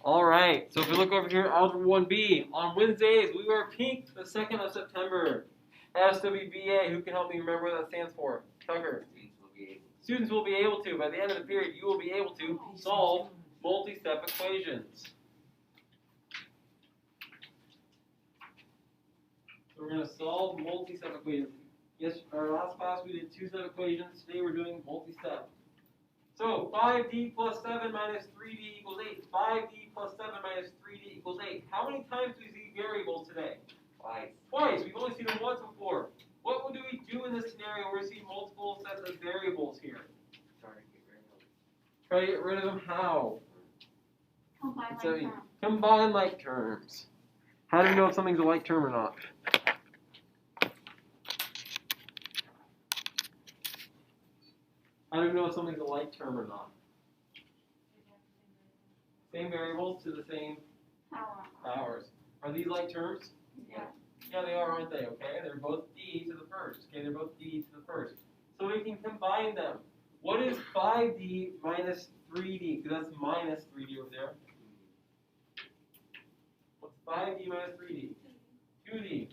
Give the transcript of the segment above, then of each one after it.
All right, so if you look over here, Algebra 1B, on Wednesdays, we wear pink the 2nd of September. SWBA, who can help me remember what that stands for? Tucker. Students will be able to. By the end of the period, you will be able to solve multi-step equations. So we're going to solve multi-step equations. Yes, our last class we did two-step equations. Today we're doing multi-step. So 5d plus 7 minus 3d equals 8. 5d plus 7 minus 3d equals 8. How many times do we see variables today? Twice. Twice. We've only seen them once before. What do we do in this scenario where we see multiple sets of variables here? Try to get rid of them. How? Combine like terms. Combine like terms. How do we know if something's a like term or not? How do we know if something's a like term or not? Same variables to the same powers. Are these like terms? Yeah. Yeah, they are, aren't they? Okay, they're both d to the first. Okay, they're both d to the first. So we can combine them. What is 5d minus 3d? Because that's minus 3d over there. What's 5d minus 3d? 2d.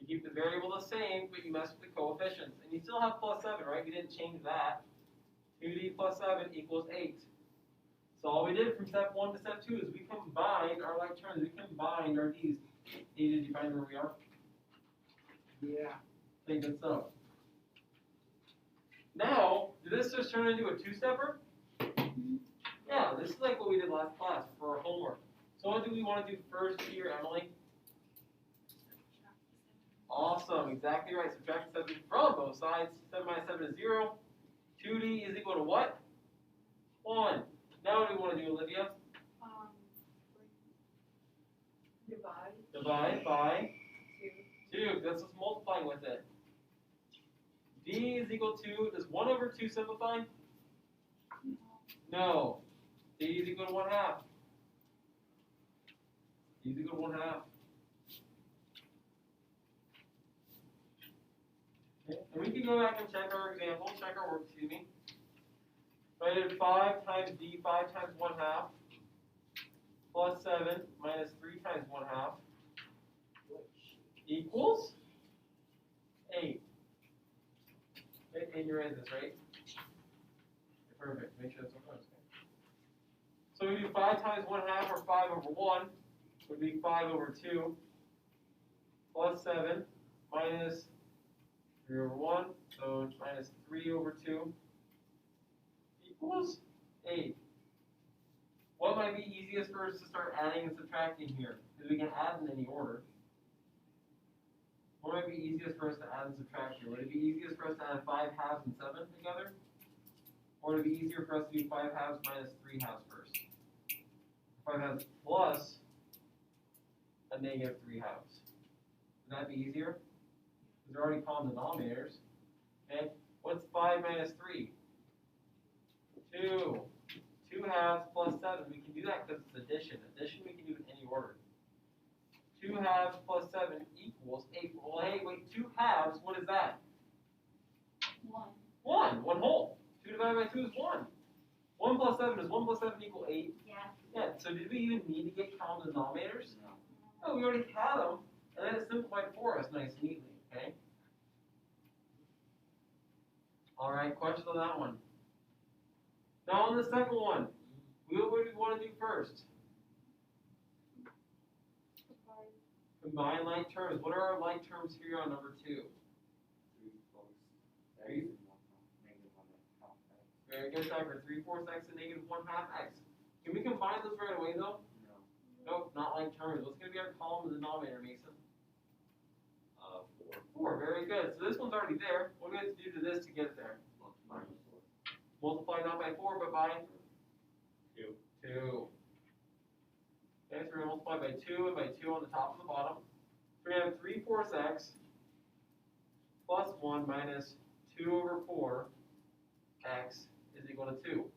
You keep the variable the same, but you mess with the coefficients. And you still have plus 7, right? We didn't change that. 2d plus 7 equals 8. So all we did from step 1 to step 2 is we combined our like terms. We combined our d's. Did you find where we are? Yeah. Okay, good stuff. Now, did this just turn into a two-stepper? Yeah, this is like what we did last class for our homework. So what do we want to do first here, Emily? Awesome, exactly right. Subtract 7 from both sides. 7 minus 7 is 0. 2d is equal to what? 1. Now what do we want to do, Olivia? Divide by 2. That's what's multiplying with it. D is equal to, does 1 over 2 simplify? No. D is equal to 1/2. D is equal to 1/2. Okay. And we can go back and check our example, check our work, excuse me. So I did 5 times D, 5 times 1/2, plus 7 minus 3 times 1/2 equals 8. Okay, and you're in this, right? Perfect. Make sure that's what. So we do 5 times 1/2 or 5 over 1 would be 5 over 2 plus 7 minus 3 over 1, so minus 3 over 2 equals 8. What might be easiest for us to start adding and subtracting here? Because we can add in any order. What might be easiest for us to add and subtract here? Would it be easiest for us to add 5 halves and 7 together? Or would it be easier for us to do 5 halves minus 3 halves first? 5 halves plus a negative 3 halves. Would that be easier? Because they're already common denominators. Okay, what's 5 minus 3? 2. 2 halves plus 7. We can do that because it's addition. Addition we can do in any order. 2 halves plus 7 equals 8. Well, hey, wait, 2 halves, what is that? 1. 1. 1 whole. 2 divided by 2 is 1. 1 plus 7 is 1 plus 7 equal 8. Yeah. Yeah, so did we even need to get common denominators? No, we already had them, and then it simplified for us nice and neatly, okay? All right, question on that one. Now on the second one, what do we want to do first? Combine like terms. What are our like terms here on number 2? 3. Very good, Tucker. 3/4 x and negative 1/2 x. Can we combine those right away though? No. Nope, not like terms. What's going to be our common denominator, Mason? 4. 4. Very good. So this one's already there. What do we have to do to this to get it there? Multiply not by 4, but by 2. 2. Okay, so we're going to multiply by 2 and by 2 on the top and the bottom. So we have 3/4 x plus 1 minus 2 over 4 x is equal to 2.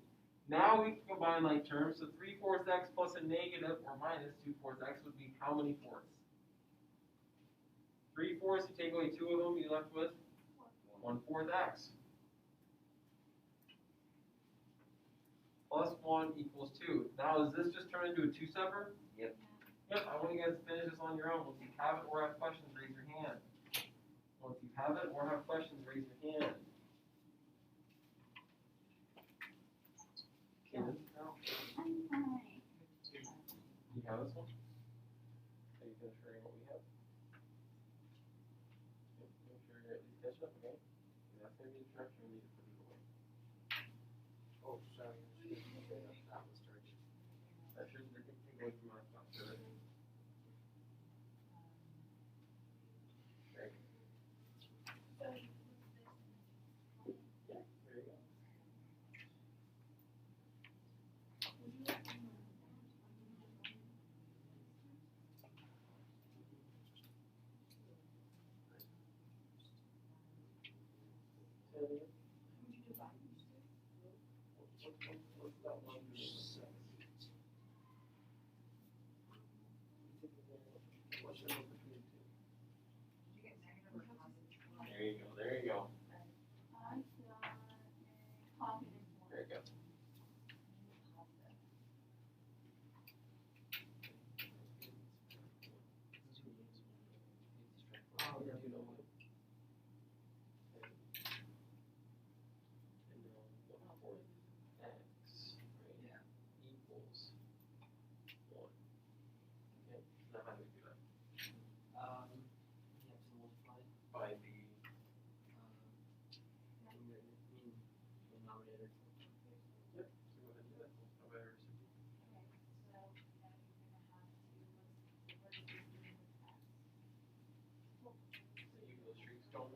Now we can combine like terms. So 3/4 x plus a negative or minus 2/4 x would be how many fourths? 3/4, you take away 2 of them, you're left with 1/4 x. plus 1 equals 2. Now, is this just turn into a two-stepper? Yep. Yep, I want you guys to finish this on your own. Once you have it or have questions, raise your hand. Once you have it or have questions, raise your hand. Kaden, no. I'm fine. You have this one? So you finish reading what we have? Yep, make sure you're at least catching up, okay? That's going to be the instruction we need to put it away. Oh, sorry. That was dirty. That should be taken away from my stuff, so that- There you go. Yeah, there you go. What's that one doing? What's the difference between the two? There you go, there you go. I got a positive There you go. Oh, yeah, you know what? And now, what for x, right? Yeah. Equals 1. Okay, now how do we do that? You have to multiply By the denominator. Yep, so go ahead and do that. How about our recipe? So you go streaks going.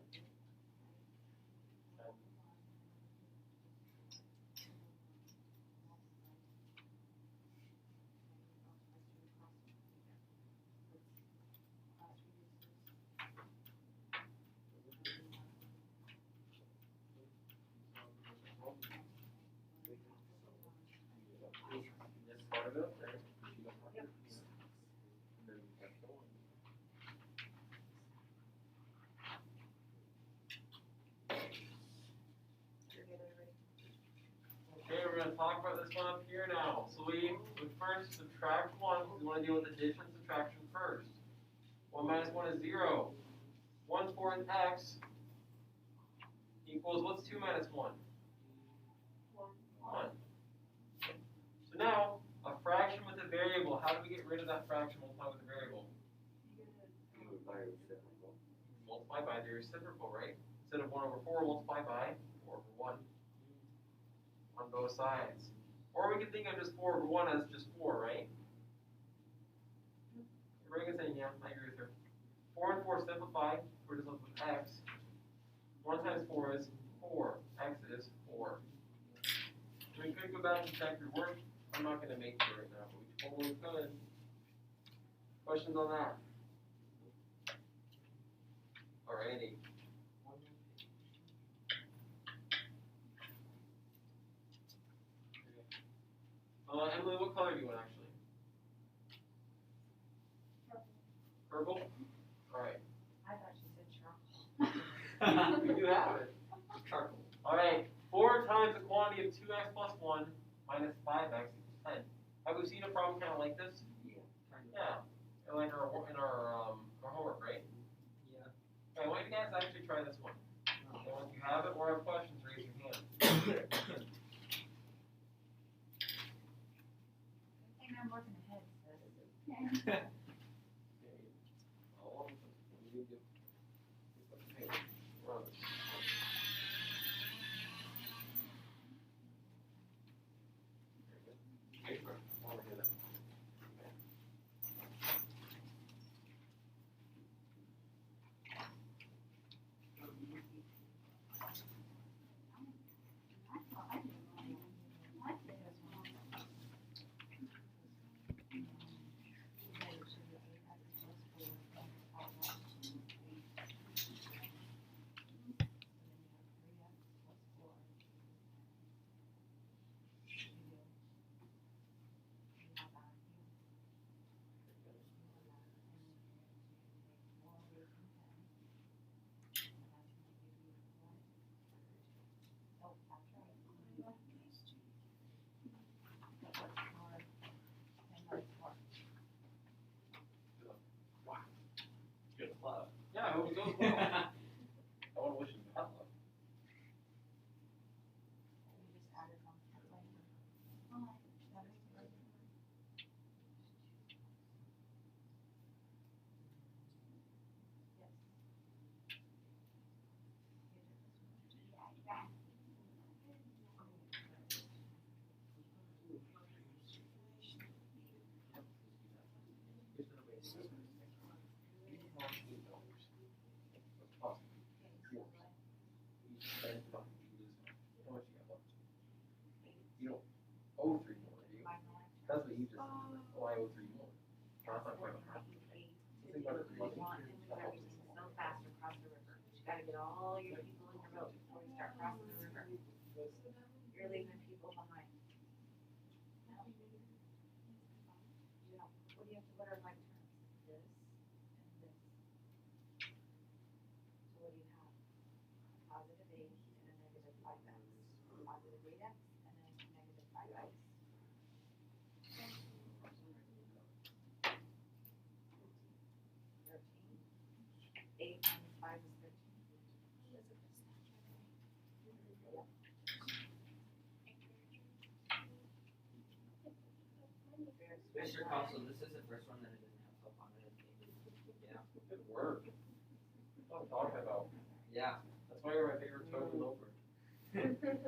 Just start it up there. And then you kept going. Okay, we're going to talk about this one up here now. So we would first subtract 1, because we want to deal with addition and subtraction first. 1 minus 1 is 0. 1/4 x equals, what's 2 minus 1? 1. So now, a fraction with a variable, how do we get rid of that fraction multiplied with a variable? Multiply by the reciprocal, right? Instead of 1/4, multiply by 4/1 on both sides. Or we can think of just 4/1 as just 4, right? Everybody can say, yeah, I agree with her. 4 and 4 simplify, we're just left with x. 1 times 4 is 4. X is 4. We could go back and check your work. I'm not going to make it right now, but we totally could. Questions on that? Alrighty. Emily, what color do you want actually? Purple? Alright. I thought she said charcoal. We do have it. Charcoal. Alright. 4 times the quantity of 2x plus 1 minus 5x equals 10. Have we seen a problem kind of like this? Yeah. Yeah. Like our homework, right? Yeah. Okay, I want you guys to actually try this one. Okay, once you have it or have questions, raise your hand. I think I'm working ahead, so. Okay. All of them. You get the paper. Run it. Very good. Paper. I want to hear that. I thought I did wrong. I did this wrong. 503 more. That's not quite a half. Think about it. You want to move everything so fast across the river. You gotta get all your people in the boat before you start crossing the river. You're leaving people behind. Yeah. What do you have to, what are like terms? This and this. So what do you have? A positive 8 and a negative 5x. Positive 8x and then negative 5x. 8 minus 5 is 13. Mr. Council, this is the first one that it didn't have help on it. Yeah. Good work. That's what I'm talking about. Yeah. That's why you're my favorite total over. So you did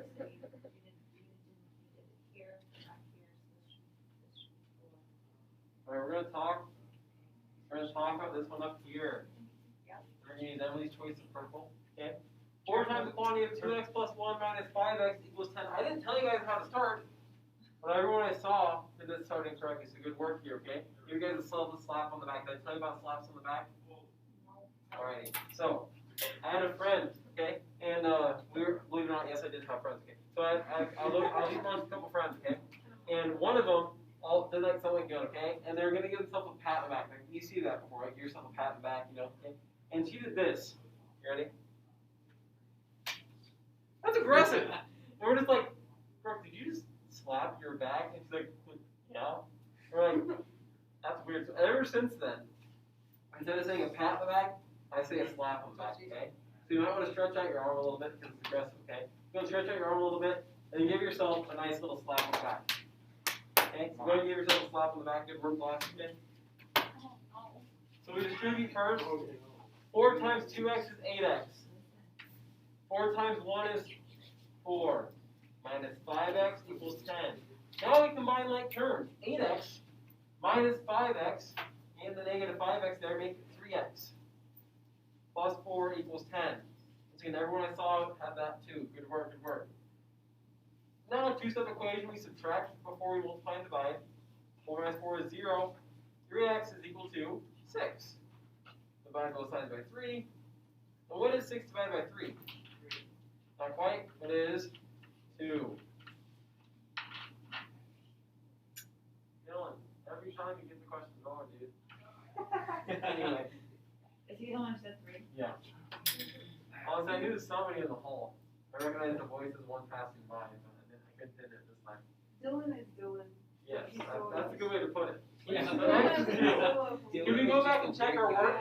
it here, not here, so this should be 4. Alright, we're gonna talk about this one up here. Yep. We're gonna use Emily's choice of purple, okay? 4 times the quantity of 2x plus 1 minus 5x equals 10. I didn't tell you guys how to start, but everyone I saw did this starting correctly, so good work here, okay? You guys still have the slap on the back. Did I tell you about slaps on the back? Alrighty, so, I had a friend, okay? And we were, believe it or not, yes I did have friends, okay? So I'll leave on a couple friends, okay? And one of them did like something good, okay? And they're gonna give themselves a pat on the back. Like, you see that before, right? Give yourself a pat on the back, you know, okay? And she did this. You ready? That's aggressive. And we're just like, Brooke, did you just slap your back? And she's like, yeah. We're like, that's weird. So ever since then, instead of saying a pat on the back, I say a slap on the back, okay? So you might want to stretch out your arm a little bit because it's aggressive, okay? Go stretch out your arm a little bit, and then give yourself a nice little slap on the back. Okay? So go ahead and give yourself a slap on the back. Good work, class. Okay? So we distribute first. 4 times 2x is 8x. 4 times 1 is 4. Minus 5x equals 10. Now we combine like terms. 8x minus 5x and the negative 5x there make it 3x. Plus 4 equals 10. See, and everyone I saw had that too. Good work, good work. Now, two-step equation, we subtract before we multiply and divide. 4 minus 4 is 0. 3x is equal to 6. Divide both sides by 3. So what is 6 divided by 3? Not quite. It is 2. Dylan, every time you get the question going, dude. Anyway. Is he the one who said 3? Yeah. Honestly, I knew there was somebody in the hall. I recognized the voice as one passing by, but I couldn't hit it this time. Dylan is Dylan. Yes, that's a good way to put it. Yeah. Can we go back and check our work?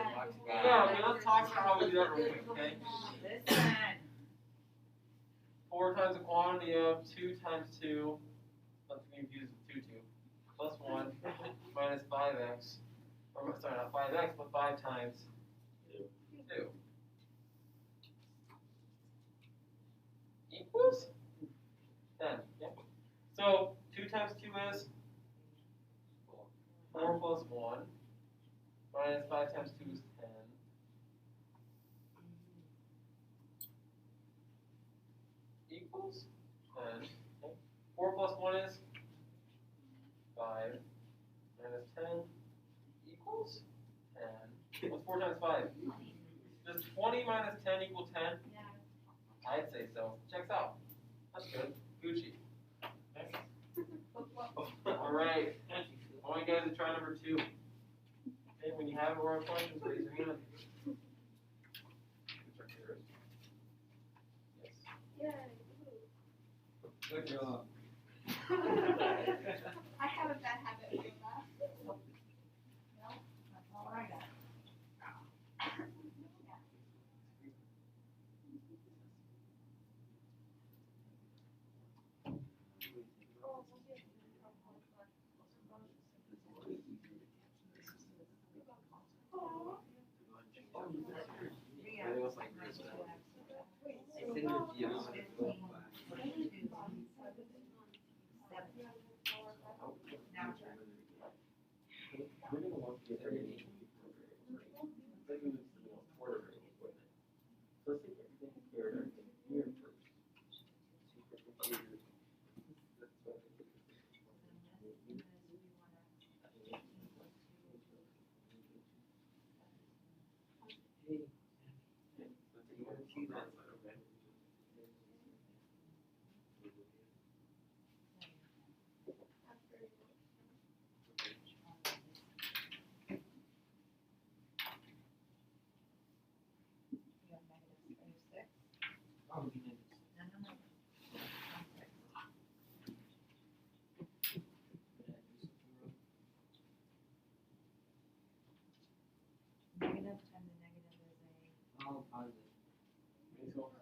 Yeah, okay, let's talk about how we do that real quick, okay? Listen. 4 times the quantity of 2 times 2, not to be confused with 2, plus 1, minus 5x, or sorry, not 5x, but 5 times 2. Equals 10, yeah. So 2 times 2 is 4 plus 1, minus 5 times 2 is 10. Equals 10. Okay. 4 plus 1 is 5. Minus 10 equals 10. What's 4 times 5? Does 20 minus 10 equal 10? Yeah. I'd say so. Checks out. That's good. Gucci. Okay. Alright. I want you guys to try number 2. Okay, when you have more questions, raise your hand. Yes. Good job. I have a bad habit of doing that. Well, that's all I got. Everything else like this. I think your geometry class. Now turn. We're going to want to get everything. Like we would see on order equipment. So let's take everything here and everything here first. Supercomputer. That's what I think.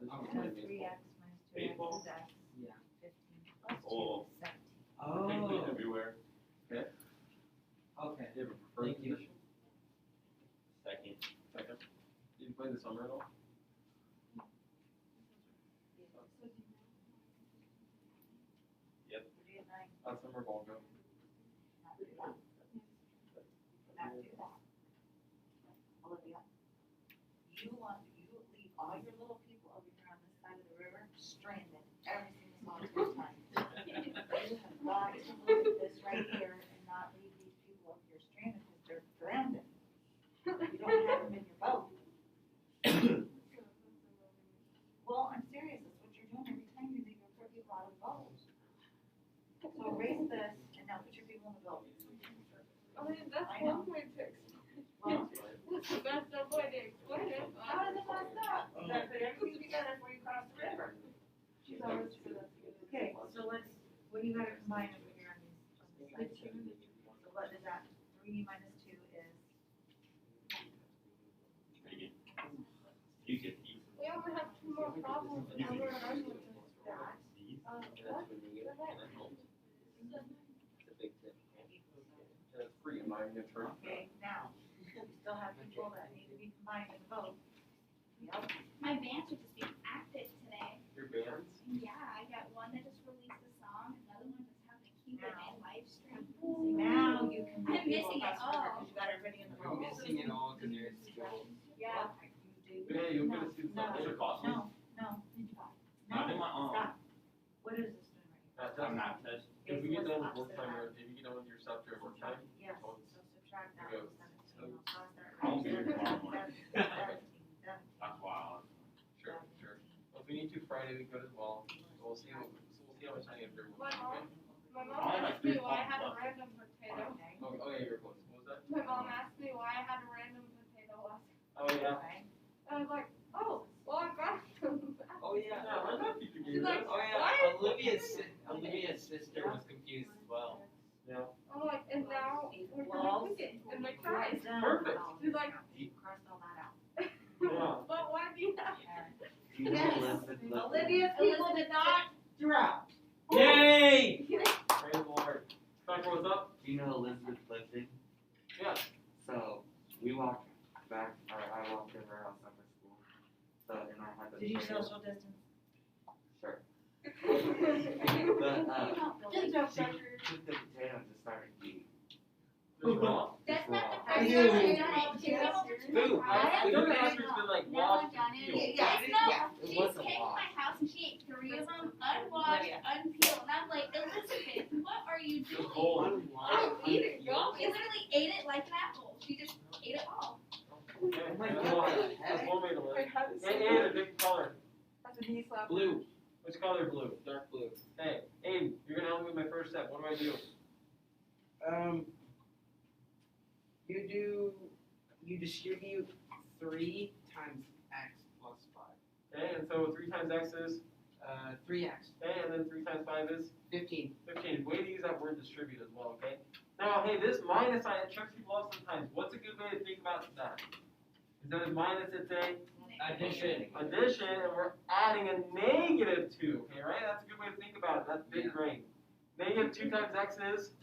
This Oh, is So my three baseball. X minus two X Baseball? is X. Yeah. 15 plus two Oh. is 17. Oh. Everywhere. Okay. Do you have a preferred Thank you. position? Second. Second. Did you play in the summer at all? Three and nine, How'd summer ball go? not do that. Not do that. Olivia, you leave all your little people over here on this side of the river stranded every single solitary time. You have got to look at this right here and not leave these people over here stranded because they're grounded. You don't have them in your boat. Well, I'm serious, that's what you're doing every time you leave your poor people out of the boat. So erase this and now put your people in the boat. I mean, that's I know. one way to explain. Well, That's the best way to explain it. how is it messed up? You gotta put everything together before you cross the river. She's always for that. Okay, so let's, what do you gotta combine over here on these sides? So what is that, 3 minus 2 is, Pretty good. You get these. We only have two more problems and we're running with that. These. What? That's when you get, Go ahead. that helps. It's a big tip. That's free, am I gonna turn? okay, now, you still have people that need to be combined in the boat. Yep, My bands are just being active today. Your bands? Yeah, I got one that just released a song, another one just having a keyboard and live stream. see, now you can I'm get people missing it across the river all. because you got everybody in the boat. We're missing it all because you're at school. Yeah. Yeah, you'll get to see the No. sun. Those are costly. No, no, Not in my no, own. stop. What is this doing right That's I'm not touched. If we Okay, get so done what's with work the time, opposite or if you get done with your stuff during work time, here? Yes, so subtract that Go. from 17, I'll toss that I'll right be here there. tomorrow morning. 17. That's wild. sure, sure. Well, if we need to Friday, we could as well. So we'll see, so we'll see how much time you have during work time, okay? My mom I like asked me three why I had a pumps. random potato. Okay. Oh, yeah, you're close. What was that? My mom asked me why I had a random potato last. Oh, yeah. Okay. I was like, oh, well, I got some. Oh yeah. Yeah, I got you to She's like, Oh yeah. what? Olivia's sister was confused as well. Yeah. I'm like, and now we're Well, gonna cook it and make fries. Perfect. She's like, You crossed all that out. Yeah. but why do you have? Yes. Olivia's people did not drop. Yay! Praise the Lord. Tucker, what's up? Do you know Elizabeth Clifton? Yeah. So we walked back, or I walked in her house after school. So and I had the Did you potato- social distance? Sure. But Good job, she Tucker. took the potato and just started eating. Just raw? That's not the I first do. time I've done it. Two Food. I know the answer's been like No, washed I've done and it. peeled. Yeah, It's not, yeah. It she wasn't came to washed. my house and she ate 3 of them, unwashed, unpeeled, and I'm like, Elizabeth, what are you Just doing? cold. I'll eat it, girl. She literally ate it like an apple. She just ate it all. Okay, Oh my that's God. one- that's one way to live. Hey, Aiden, a different color. That's a knee slap. Blue. Which color blue? Dark blue. Hey, Aiden, you're gonna help me with my first step. What do I do? You distribute 3 times x plus 5. Okay, and so 3 times x is, 3x. okay, and then 3 times 5 is 15. 15. Way to use that word distribute as well, okay? Now, hey, this minus sign, it trips people up sometimes. What's a good way to think about that? Instead of minus, it's a Addition. addition, and we're adding a -2, okay, right? That's a good way to think about it. That's big Yeah. brain. -2 times x is?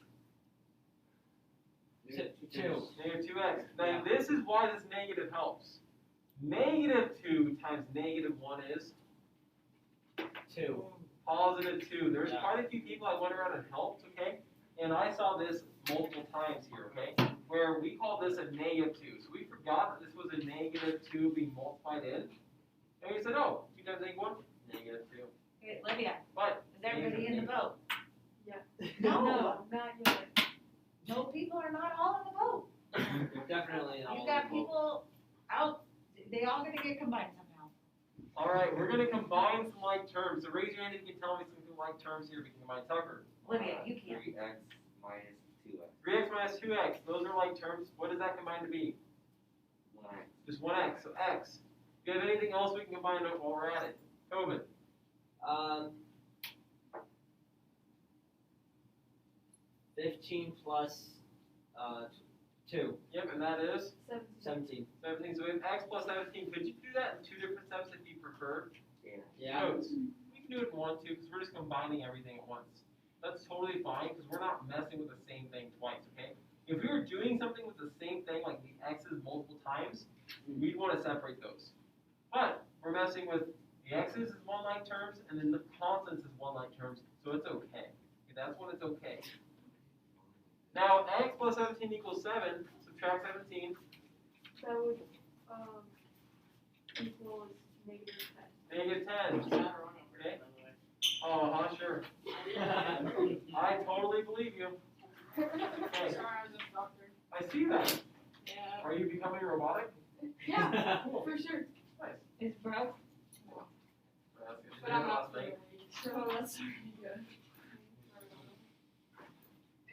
2. -2x. Now, Yeah. this is why this negative helps. -2 times -1 is 2. +2. There's Yeah. quite a few people I went around and helped, okay? And I saw this multiple times here, okay? Where we call this a -2. So we forgot that this was a -2 being multiplied in. And we said, oh, 2 times -1, -2. Okay, Olivia, But, is everybody in the boat? Yeah. No, not yet. no, people are not all in the boat. Definitely not. You've got people out, they all gonna get combined somehow. alright, we're gonna combine some like terms. So raise your hand if you can tell me some like terms here. We can combine Tucker. Olivia, you can't. 3x minus 2x. 3x minus 2x. Those are like terms. What does that combine to be? 1x. Just 1x, so x. Do you have anything else we can combine while we're at it? Tobin. 15 plus 2. Yep, and that is 17. 17. So we have x plus 17. Could you do that in 2 different steps if you prefer? Yeah. Yeah. Notes. We can do it in one, too, because we're just combining everything at once. That's totally fine, because we're not messing with the same thing twice, okay? If we were doing something with the same thing, like the x's multiple times, we'd want to separate those. But we're messing with the x's is one-like terms, and then the constants is one-like terms, so it's okay. Okay, that's when it's okay. Now, x plus 17 equals 7. Subtract 17. That would, equals -10. Negative 10. Okay. Oh, sure. I totally believe you. Okay. I see that. Yeah. Are you becoming robotic? Yeah, Cool. for sure. Nice. It's broke, Well, that's good. but I'm Last not night. so that's already good.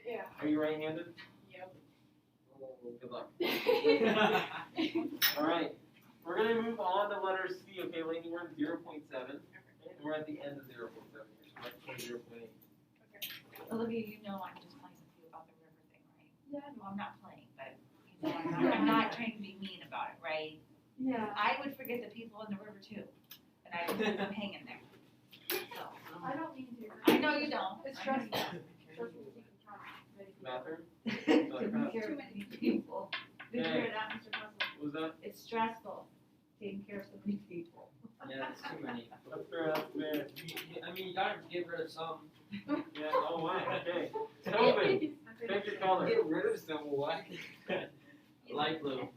Yeah. Are you right-handed? Yep. Good luck. All right. We're gonna move on to letter C. Okay, Lainey, we're at 0.7. And we're at the end of 0.7 here. So let's play 0.8. Olivia, you know I'm just playing with you about the river thing, right? Yeah. Well, I'm not playing, but you know, I'm not trying to be mean about it, right? Yeah. I would forget the people in the river too, and I would leave them hanging there. So, I don't mean to. I know you don't. It's I know you stressful. don't. Stressful to keep track. Bathroom? Taking care of many people. Did you hear that, Mr. Puzzle? What was that? It's stressful, taking care of so many people. Yeah, that's too many. That's fair, that's fair. I mean, you gotta get rid of some. Yeah, oh my, okay. Tobin, pick your color, Get rid of some what? Light blue.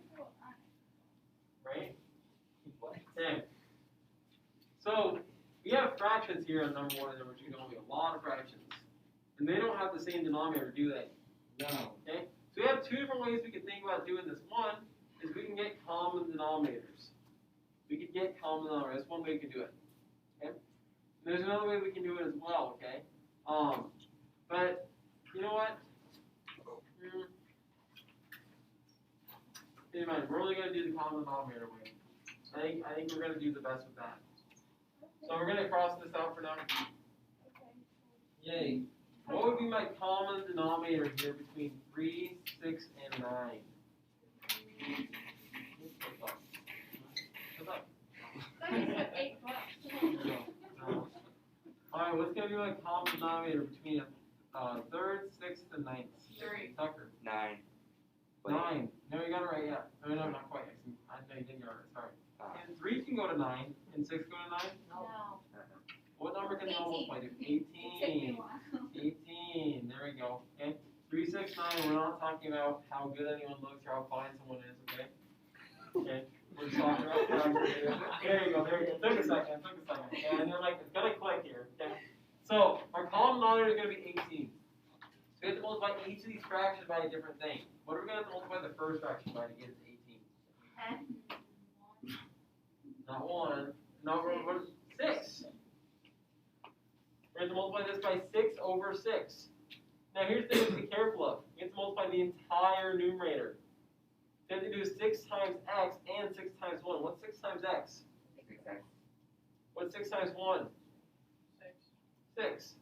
right? What? Okay. So, we have fractions here on number 1 and number 2, don't we? A lot of fractions. And they don't have the same denominator, do they? No. Okay? So we have 2 different ways we can think about doing this. One is we can get common denominators. We could get common denominators. That's one way we can do it. Okay? And there's another way we can do it as well, okay? But you know what? Keep in mind, we're only gonna do the common denominator way. I think we're gonna do the best with that. So we're gonna cross this out for now. Yay. What would be my common denominator here between 3, 6, and 9? What's up? No. Alright, what's gonna be my common denominator between 3rd, 6th, and 9th? 3. Tucker. 9. 9. No, you got it right, yeah. No, not quite. I know you didn't get it right, sorry. And 3 can go to 9, and 6 go to 9? No. What number can they all multiply to? 18. 18. There we go. Okay. 3, 6, 9. We're not talking about how good anyone looks or how fine someone is, okay? Okay. We're just talking about fractions. There you go. There you go. Took a second. And you're like, it's gonna click here. Okay. So our common denominator is gonna be 18. So we have to multiply each of these fractions by a different thing. What are we gonna have to multiply the first fraction by to get it to 18? Not 1. Not 6. We're going to multiply this by 6 over 6. Now here's the thing to be careful of. You have to multiply the entire numerator. You have to do 6 times x and 6 times 1. What's 6 times x? 6x. What's 6 times 1? 6.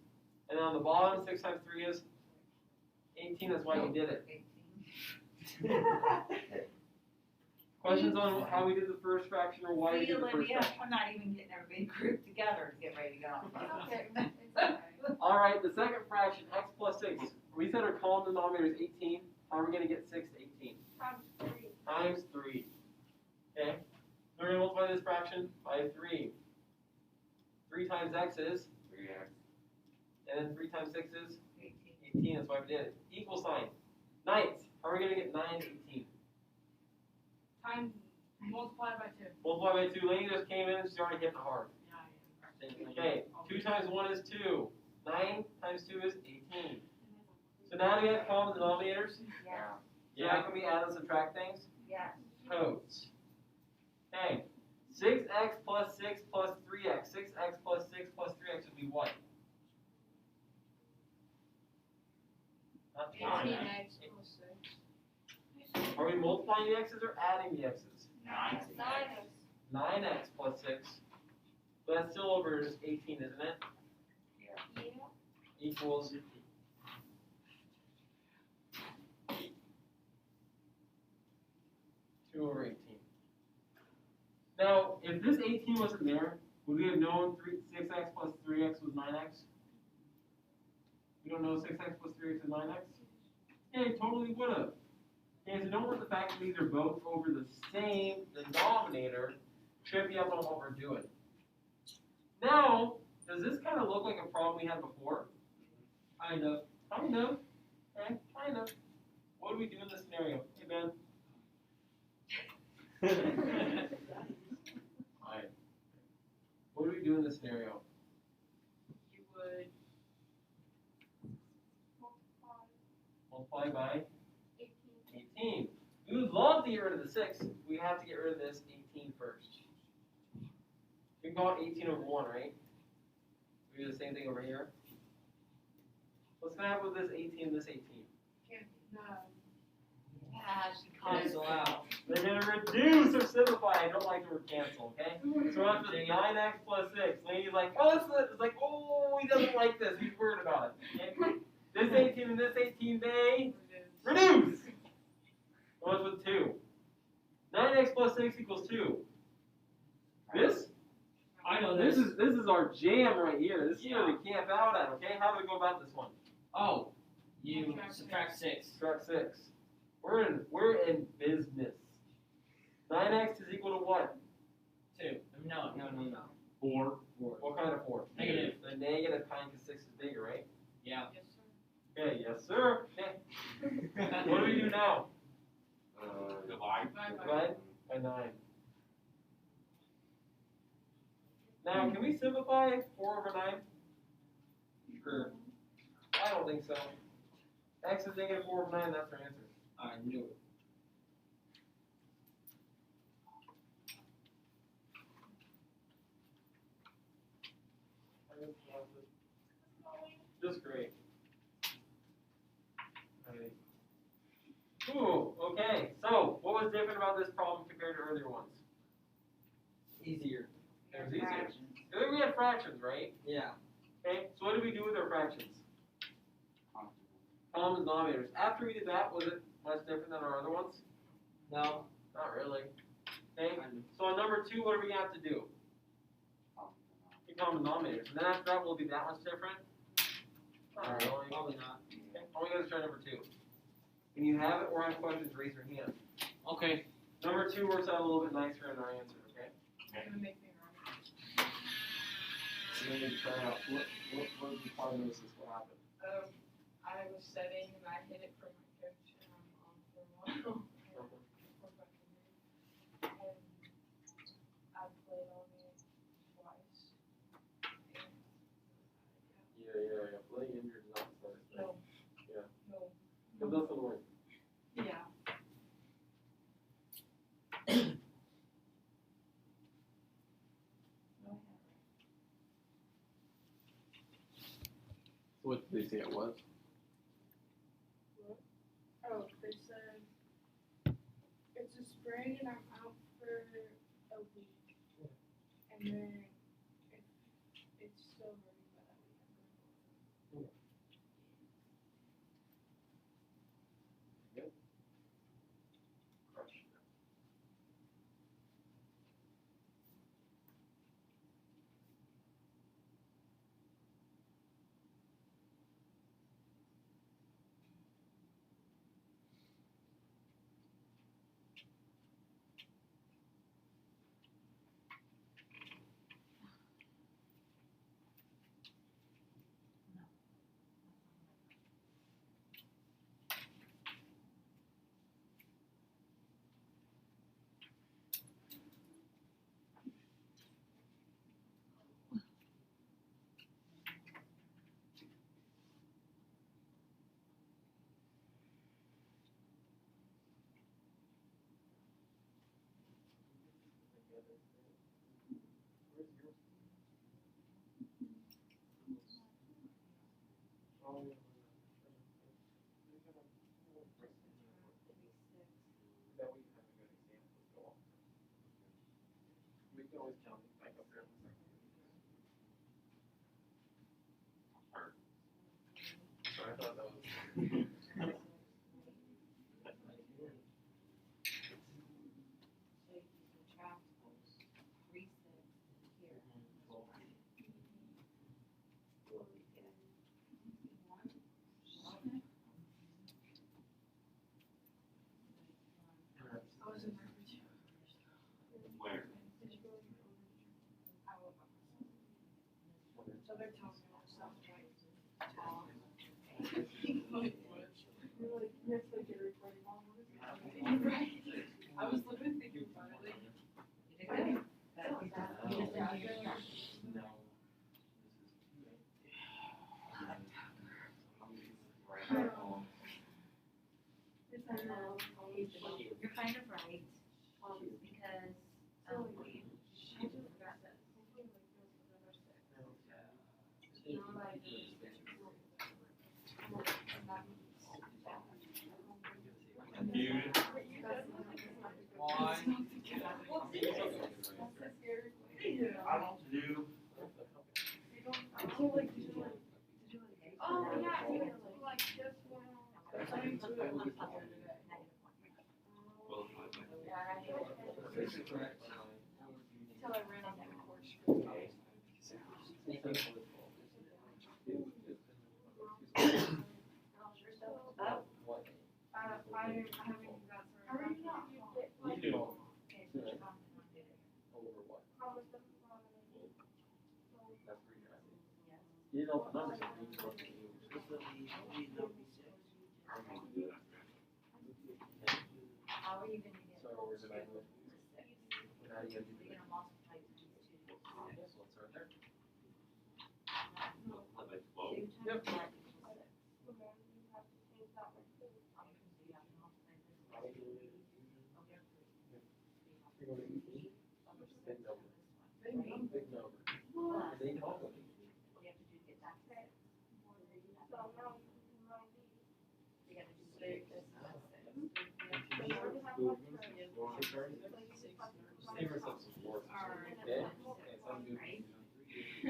And then on the bottom, 6 times 3 is 18. That's why you did it. 18. Questions on how we did the first fraction or why we See, did the first Olivia, fraction? we're not even getting everybody grouped together to get ready to go. Okay. It's okay. Alright, the second fraction, x plus 6. We said our common denominator is 18. How are we going to get 6 to 18? Times 3. Okay? So we're going to multiply this fraction by 3. 3 times x is? 3x. And then 3 times 6 is? 18. 18. That's why we did it. Equal sign. Ninth. How are we going to get 9 to 18? Times multiplied by 2. Multiply by 2. Lainey just came in. She's already getting hard. Okay. 2 times 1 is 2. 9 times 2 is 18. So now do we have common denominators? Yeah. So now can we add and subtract things? Yeah. Codes. Okay. 6x plus 6 plus 3x. 6x plus 6 plus 3x would be what? Not 9. 18x plus 6. Are we multiplying the x's or adding the x's? 9x. 9x plus 6. But that's still over just 18, isn't it? Yeah. Equals 2 over 18. Now, if this 18 wasn't there, Would we have known 6x plus 3x was 9x? We don't know 6x plus 3x is 9x? Yeah, you totally would have. Okay, so don't let the fact that these are both over the same denominator trip you up on what we're doing. Now, does this kind of look like a problem we had before? Kind of. Kind of. Okay, kind of. What do we do in this scenario? Hey, Ben. Alright. What do we do in this scenario? You would Multiply by 18. 18. We would love to get rid of the 6. We have to get rid of this 18 first. We can call it 18 over 1, right? We do the same thing over here. What's going to happen with this 18 and this 18? can't, no. Yeah, she Cancel out. They're going to reduce or simplify. I don't like the word cancel, okay? So after 9x plus 6, Lady's like, oh, this is it's like, oh, he doesn't like this. He's worried about it. Okay? This 18 and this 18, they reduce. What's with 2? 9x plus 6 equals 2. This? I know This is our jam right here. This is Yeah. where we camp out at, okay? How do we go about this one? Oh, you subtract 6. Subtract 6. We're in business. 9x is equal to what? 2. No. 4. 4. What kind of 4? Negative. The negative kind because 6 is bigger, right? Yeah. Yes, sir. Okay, yes sir. Okay. What do we do now? Divide. Divide by 9. Now, can we simplify 4 over 9? Sure. I don't think so. X is negative 4 over 9, that's our answer. I knew it. Just great. Alright. Cool, okay. So, what was different about this problem compared to earlier ones? Easier. It was easier. Earlier we had fractions, right? Yeah. Okay, so what did we do with our fractions? Common denominators. After we did that, was it much different than our other ones? No. Not really. Okay, Kind of. so on number 2, what are we going to have to do? The common denominators. And then after that, will it be that much different? Not really. Probably not. Okay, all we got to try number 2. When you have it or have questions, raise your hand. Okay. Number 2 works out a little bit nicer in our answer, okay? It's gonna make me wrong. So then you try out. What was the prognosis? What happened? I was setting and I hit it from my coach and I'm on for a while. And I played on it twice. Yeah. Playing injured is not the smartest thing. No. Yeah. No. Good luck for the win. Yeah. What did they say it was? Oh, they said it's a sprain and I'm out for a week. And then it's still hurting by that week. We can always count it back up there in a second. Sorry, I thought that was. So you can subtract 3, 6 here. You're kind of right, because, Dude. Why? I don't do. Oh, yeah, you like just went until I ran on that course. I haven't even got started. How are you not? You do all. Over what? That's pretty good. You know the numbers. how are you gonna get So where's it at? two How to six? do you get You're gonna multiply times two. this one? So right there. Two times Yep. one equals six. Obviously, you have to multiply this by three over three. So you have to You're over six Big over number. this one, right? Big number. Plus, Big number. what you have to do to get that to six. So now you can combine these. You gotta do six, this is six. Save yourself some work. Okay? Okay, so I'm doing. Right? So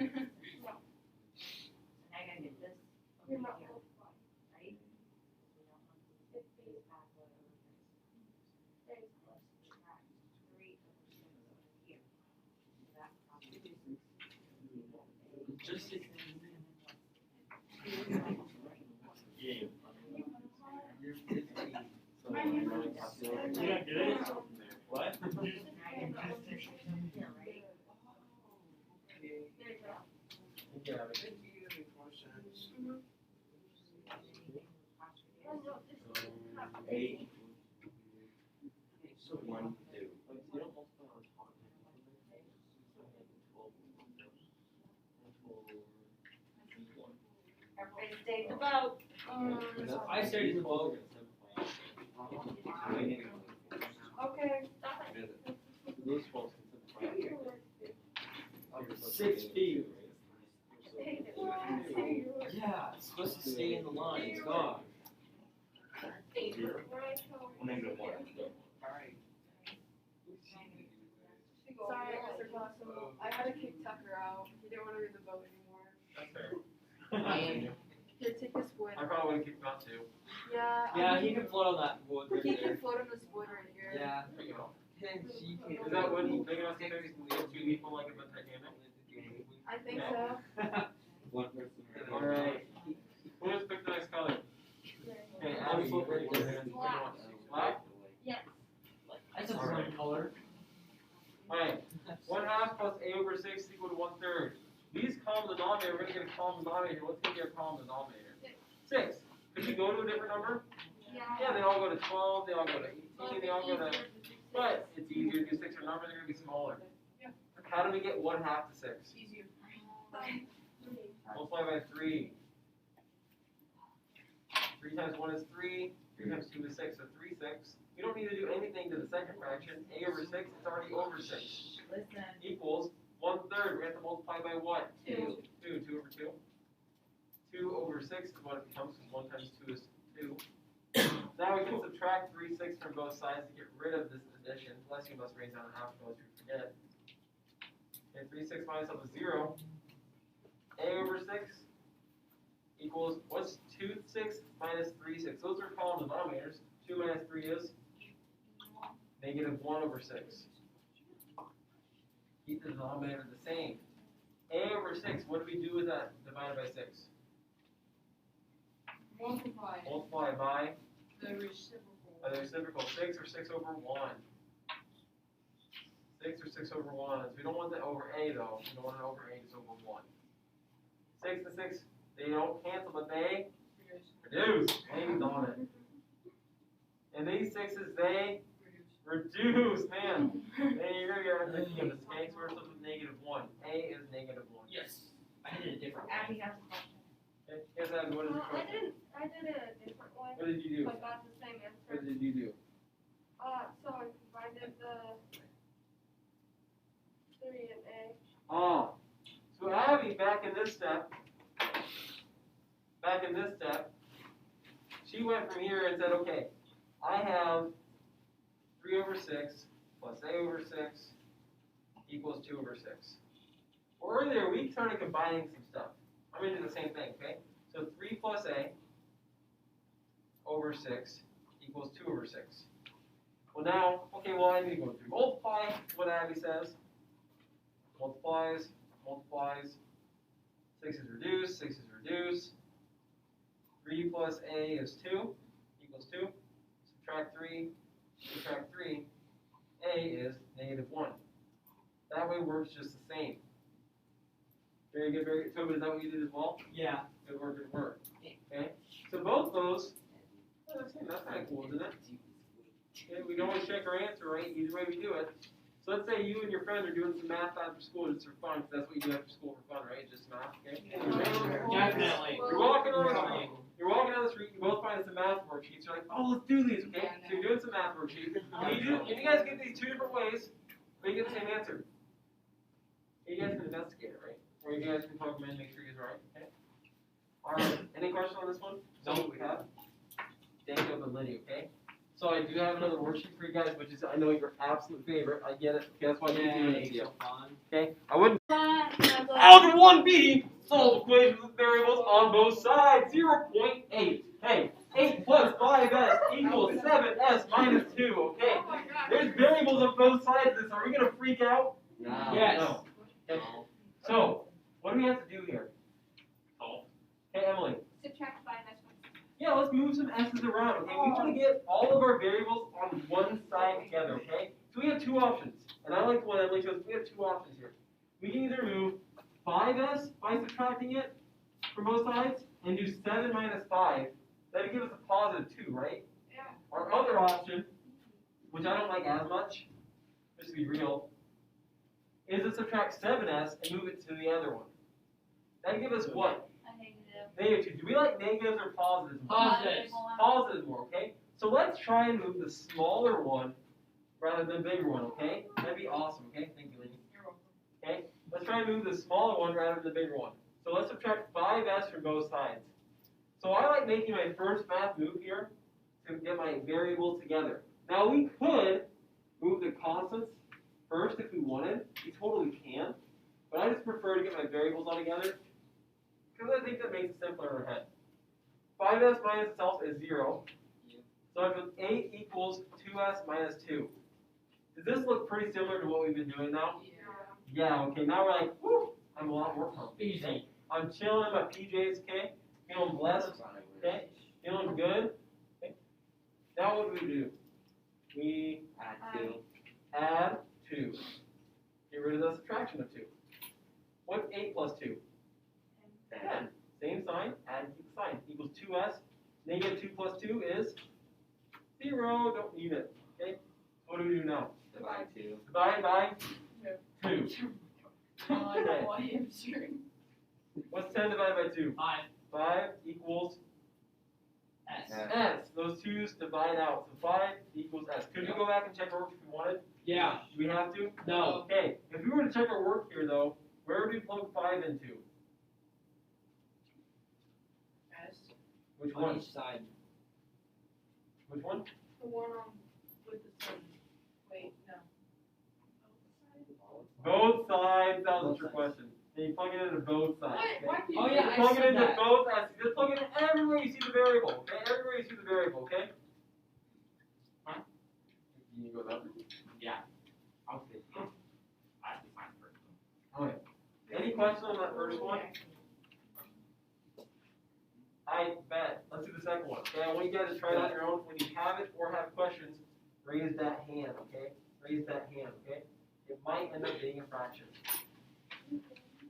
now I gotta get this over You're not here, multiplying. right? We don't want to It's these. add one over this. There's Let's subtract 3 over 6 over here. So that probably Just is. Yeah. You're 15. So My name I'm is- going to- You got good? What? Now you have to put this over here, right? There you go. Yeah, but- Oh, no, this is not. 8. So 1, 2. You don't multiply on top. Everybody stay in the boat. I started 12. Okay. Those folks can simplify. 6 feet. Hey, Yeah, it's supposed to stay in the line. It's gone. Zero. Negative 1. Alright. Sorry, Mr. Blossom. I had to kick Tucker out. He didn't want to be in the boat anymore. That's fair. Here, take this wood. I probably would kick him out too. Yeah. Yeah, he can float on that wood right He can there. float on this wood right here. Yeah. There you go. She can. Is that what big enough to carry two people like in the Titanic? I think so. One person. Alright. Who just picked the next color? Okay, Abby, what do you want? Black? Yes. That's a fun color. Alright, 1/2 plus a over 6 is equal to 1/3. These common denominator, we're gonna get a common denominator. What's gonna be a common denominator? 6. Could you go to a different number? Yeah, they all go to 12, they all go to 18, they all go to. But it's easier to do 6 or numbers, they're gonna be smaller. Yeah. How do we get 1/2 to 6? Easier. Multiply by 3. 3 times 1 is 3. 3 times 2 is 6, so 3 6. We don't need to do anything to the second fraction. A over 6, it's already over 6. Listen. Equals 1/3. We have to multiply by what? 2. 2 over 2. 2 over 6 is what it becomes, because 1 times 2 is 2. Now we can subtract 3 6 from both sides to get rid of this addition. Unless you must raise down a half, or else you forget. Okay, 3 6 minus of 0. A over 6 equals, what's 2 6 minus 3 6? Those are common denominators. 2 minus 3 is negative 1 over 6. Keep the denominator the same. A over 6, what do we do with that divided by 6? Multiply Multiply by the reciprocal. the reciprocal, 6 or 6 over 1. 6 or 6 over 1. So we don't want that over A though. We don't want it over A, just over 1. 6 and 6, they don't cancel, but they reduce. Hang on it. And these 6s, they reduce. Man, then you're going to get a mistake. So we're supposed to negative 1. A is negative 1. Yes. I did it different. Abby has a question. Okay, here's that. What is your question? I did a different one, What did you do? but got the same answer. What did did you do? So I combined the 3 and A. Oh, so Abby, back in this step, she went from here and said, okay, I have 3 over 6 plus A over 6 equals 2 over 6. Well, earlier we started combining some stuff. I'm going to do the same thing, okay? So 3 plus A over 6 equals 2 over 6. Well now, okay, well I need to go through. Multiply what Abby says. Multiplies, 6 is reduced, 6 is reduced. 3 plus A is 2 equals 2. Subtract 3, A is -1. That way works just the same. Very good, very good. Toby, is that what you did as well? Yeah. Good work, good work. Okay, so both those, that's kind of cool, isn't it? Okay, we can always check our answer, right? Either way we do it. So let's say you and your friend are doing some math after school just for fun, because that's what you do after school for fun, right? Just math, okay? Definitely. You're walking down the street, you both find some math worksheets, you're like, oh, let's do these, okay? So you're doing some math worksheets, and you guys get these 2 different ways, but you get the same answer. You guys can investigate it, right? Or you guys can plug them in, make sure you guys are right, okay? Alright, any questions on this one? Is that what we have? Daniel and Lydia, okay? So I do have another worksheet for you guys, which is, I know your absolute favorite. I get it. Okay, that's why I'm doing it to you. Okay? I wouldn't. Algebra 1B, solve equations with variables on both sides. 0.8. Hey, 8 plus 5s equals 7s minus 2. Okay? There's variables on both sides of this. Are we going to freak out? No. Yes. No. Okay. So, what do we have to do here? Solve. Hey, Emily. Subtract 5 s. Yeah, let's move some s's around, okay? We want to get all of our variables on one side together, okay? So we have 2 options. And I like what Emily chose. We have 2 options here. We can either move 5s by subtracting it from both sides and do 7 minus 5. That would give us a positive 2, right? Yeah. Our other option, which I don't like as much, just to be real, is to subtract 7s and move it to the other one. That would give us what? A negative. Negative 2. Do we like negatives or positives more? Positives. Positives more, okay? So let's try and move the smaller one rather than the bigger one, okay? That'd be awesome, okay? Thank you, lady. Okay? Let's try and move the smaller one rather than the bigger one. So let's subtract 5s from both sides. So I like making my first math move here to get my variables together. Now we could move the constants first if we wanted. We totally can. But I just prefer to get my variables all together because I think that makes it simpler in our head. 5s minus itself is 0. So I put 8 equals 2s minus 2. Does this look pretty similar to what we've been doing now? Yeah, okay, now we're like, whoo, I'm a lot more pumped. Easy. I'm chilling in my PJs, okay? Feeling blessed, okay? Feeling good. Okay? Now what do? We Add 2. add 2. Get rid of the subtraction of 2. What's 8 plus 2? 10. Same sign, add and keep the sign. Equals 2s. Negative 2 plus 2 is 0. Don't need it. Okay? What do we do now? Divide 2. Divide by 2. Okay. What's 10 divided by 2? 5 5 equals s. s. Those 2's divide out. So 5 equals s. Could we go back and check our work if we wanted? Yeah. Do we have to? No. Okay. If we were to check our work here, though, where would we plug 5 into? Which On one? each side. Which one? The one on with the sun. Wait, no. Both sides. That was your question. And you plug it into both sides. Okay? Why do you Oh, do yeah, that? I Plug it said into that. both sides. Just plug it in everywhere you see the variable. Okay? Everywhere you see the variable. Okay? Huh? You go that way. Yeah. I'll say I think mine first. Okay. Any questions on that first one? I bet. Let's do the second one. Okay, I want you guys to try it on your own. When you have it or have questions, raise that hand, okay? Raise that hand, okay? It might end up being a fraction.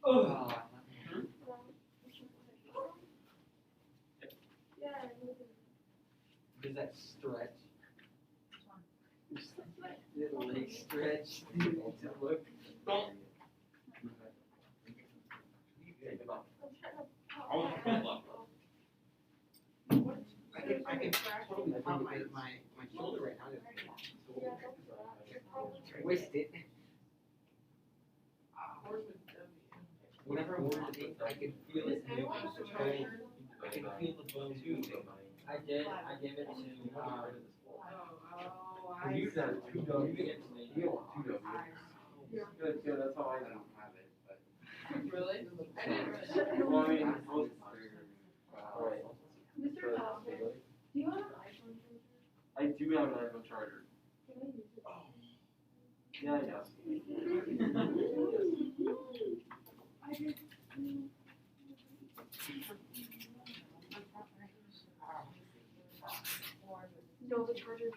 Oh. Yeah. Does that stretch? Little leg stretch. Look. Okay, good luck. Oh, good luck. I can totally feel my shoulder right now. Twisted. Whenever I wanted to be, I could feel it move. I can feel the bone too. I gave it to, You said two you W's. get to me. You want two W's. Good, good, that's how I I do. don't have it, but. Really? I didn't Well, I mean, Alright. alright. Mr. Foster, do you have an iPhone charger? I do have an iPhone charger. Can I use it? Yeah, I guess. I just. No, the charger.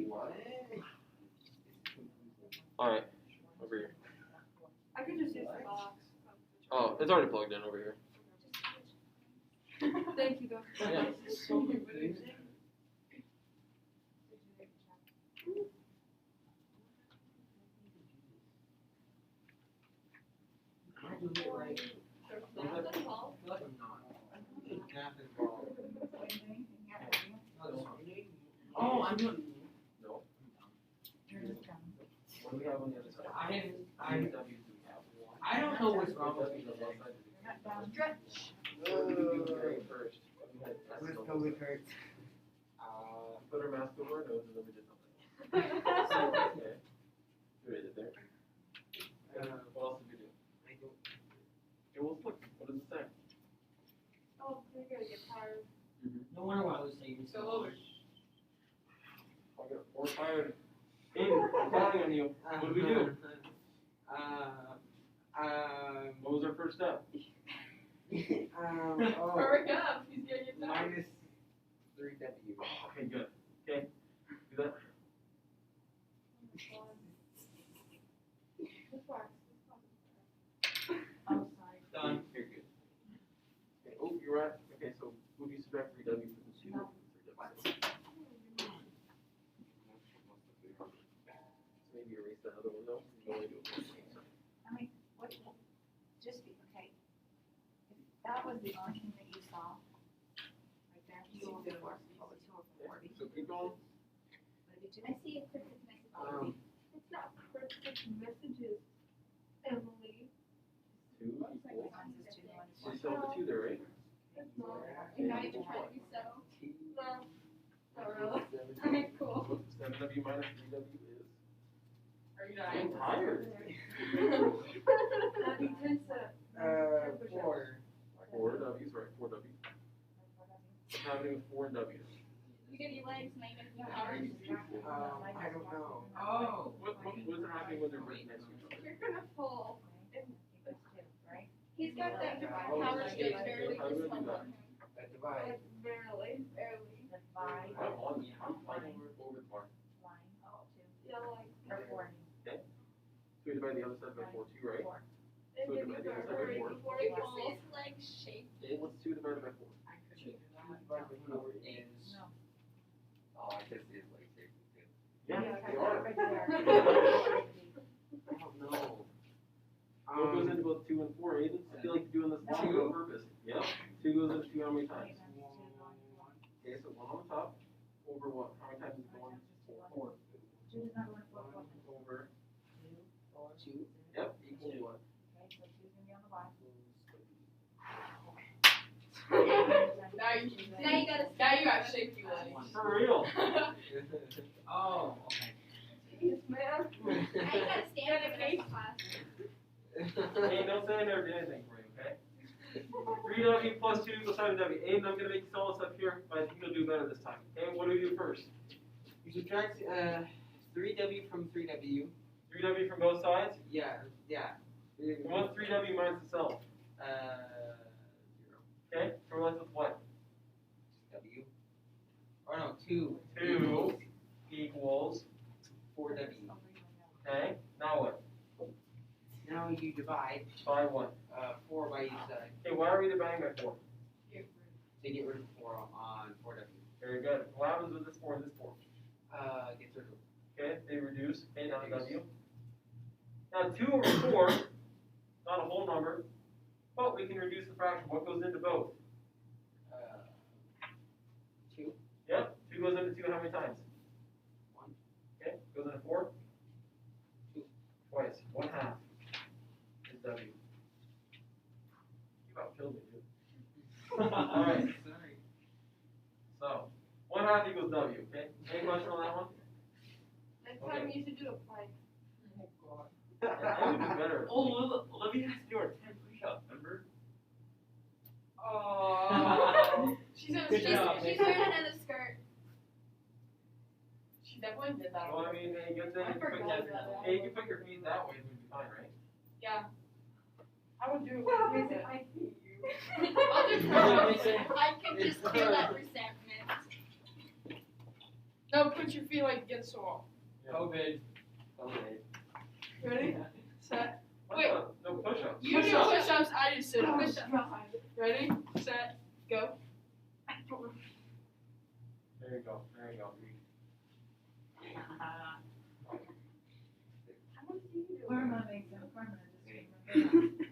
What? Alright, over here. I could just use the box. Oh, it's already plugged in over here. Thank you, though. Yeah. So confusing. I do it right. I feel like I'm not. Math involved. Oh, I'm doing. No. What do we have on the other side? I don't know what's wrong with me. Stretch. First. Let's go with her. Put our mask over our nose and then we did nothing. Okay. We did there. What else did we do? Okay, well, look, what does it say? Oh, you're gonna get tired. No wonder why I was saying Go over. We're tired. Aiden, I'm counting on you. What do we do? What was our first step? Hurry up, he's gonna get tired. Minus 3W. Okay, good. Okay, do that. This wax. Done. You're good. Okay, oh, you're right. Okay, so move you subtract 3W from the 2. No. Maybe erase that other one though. You only do it once. What, just be, okay. If that was the only thing that you saw, right there, 204, what was 204? So keep going. What did I see a cryptic message. It's not cryptic messages, Emily. 2 equals. One's is 2, one's So you still have the 2 there, right? It's not. You're not even trying to be so. No. Not really. Okay, cool. 7W minus 3W is. Are you I'm dying? tired. He tends to. 4. 4 W's, right? 4 W's. What's happening with 4 W's? You get your legs, make it hard. I don't know. Oh. What's happening when they're right next to each other? You're gonna fall. right? He's got that power stage barely just held on him. That divide. Like barely. Divide I'm on the, I'm over the bar. line, 2, Yeah, like. or 4. So we divide the other side by 4 too, right? And So then divide you the other got side by hurry 4. before he His falls. legs shake. Okay, what's 2 divided by 4? I couldn't do that. Is. No. Oh, I guess it is like safety too. Yeah, Okay, they are. right there. I don't know. What goes into both 2 and 4, Aiden? I feel like you're doing this long on purpose. Yep. 2 goes into 2 how many times? Okay, so 1 on the top. Over what? How many times is it going? 4. 2 does not go to 4, Over. 2. Yep, equals what? Okay, so 2's gonna be on the bottom. Now you got shaky legs. For real. Oh, okay. Yes, ma'am. Now you gotta stand up in class. Hey, don't say I never did anything for you, okay? 3W plus 2 equals 7W. Aiden, I'm gonna make you solve this up here, but I think you'll do better this time. Okay, what do we do first? You subtract 3W from 3W. 3W from both sides? Yeah. And what's 3W minus itself? 0. Okay, so we're left with what? W. Or no, 2. 2 equals, 4W. okay, now what? Now you divide By what? 4 by each side Okay, why are we dividing by 4? to get rid of 4 on 4W. Very good. What happens with this 4 and this 4? Gets rid of. Okay, they reduce. Okay, now W. Now 2 over 4, not a whole number. But we can reduce the fraction. What goes into both? 2. Yep, 2 goes into 2 how many times? 1. Okay, goes into 4? 2. Twice. 1/2 is W. You about killed me, dude. Alright, Sorry. so 1/2 equals W, okay? Any question on that one? Next Okay. time you should do a plank. I would do better. Oh, Olivia has to do our 10 push-ups, remember? Oh. She's Good job, she's Mason. wearing another skirt. She definitely did that. Well, I mean, hey, good thing I you put forgot your, about that. hey, you can put your feet that way, it would be fine, right? Yeah. I would do it Well, with Mason, it. I hate you. I'll just I can just feel that resentment. No, put your feet like against the wall. COVID. Okay. Ready? Set. What Wait. the? No push-ups. You do push-ups, I do sit-ups. Push-ups. Ready? Set. Go. There you go, there you go. Karma makes it karma.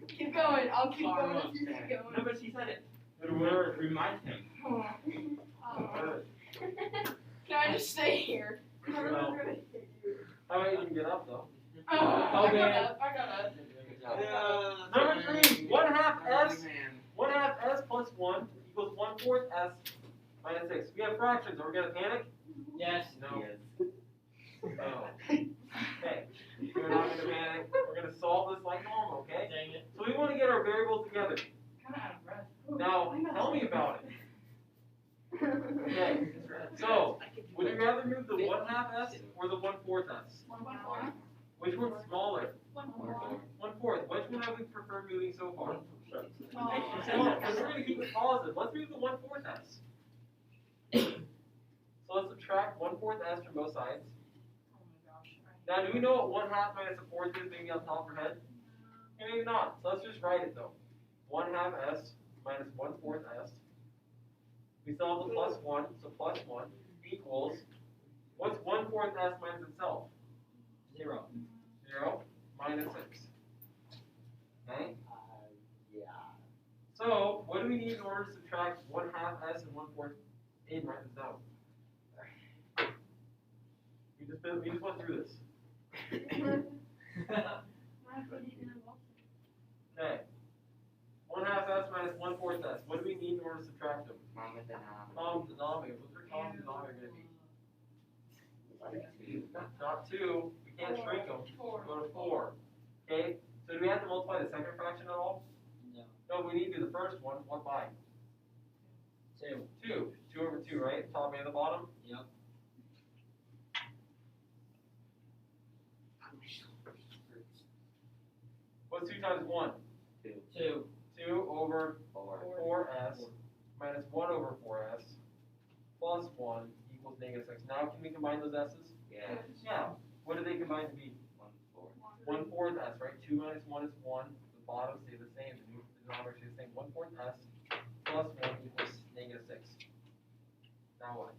Keep going. I'll keep going if you keep No, going. but she said it. Good word. Remind him. Oh. Good word. Can I just stay here? Well, how about you can get up though? I got up. I got up. Good job. Number 3, 1/2 S. Man. 1/2 S plus 1 equals 1/4 S minus 6. We have fractions. Are we going to panic? Yes. No. Yes. No. Okay. We're not going to panic. We're going to solve this like normal, okay? Dang it. So we want to get our variables together. Kind of out of breath. Now, tell me about it. Okay. So, would you rather move the 1/2 S or the 1/4 S? 1/4. Which one's smaller? 1/4. 1/4. Which one have we preferred moving so far? Oh. Come on, because we're going to keep it positive. Let's move the 1/4 S. So let's subtract 1/4 S from both sides. Oh my gosh. Now, do we know what 1/2 minus a fourth is maybe on top of our head? Okay, maybe not. So let's just write it though. 1/2 S minus 1/4 S. We still have the plus 1, so plus 1 equals, what's 1/4 S minus itself? 0. 0 minus 6. Okay? Yeah. So, what do we need in order to subtract 1/2 S and 1/4? Aiden, write this down. We just went through this. Okay. 1/2 S minus 1/4 S. What do we need in order to subtract them? Mom and denominator. Common denominator. What's our common denominator going to be? Not 2. We can't shrink them. Go to 4. Okay? So do we have to multiply the second fraction at all? No. No, we need to do the first one. What by? 2. 2. 2 over 2, right? Top and the bottom? Yep. What's 2 times 1? 2. 2 over 4. 4s minus 1 over 4s plus 1 equals negative 6. Now can we combine those s's? Yeah. Yeah. What do they combine to be? 1/4 s, right? 2 minus 1 is 1. The bottom stay the same. The denominator stays the same. 1/4 s plus 1 equals negative 6. Now what?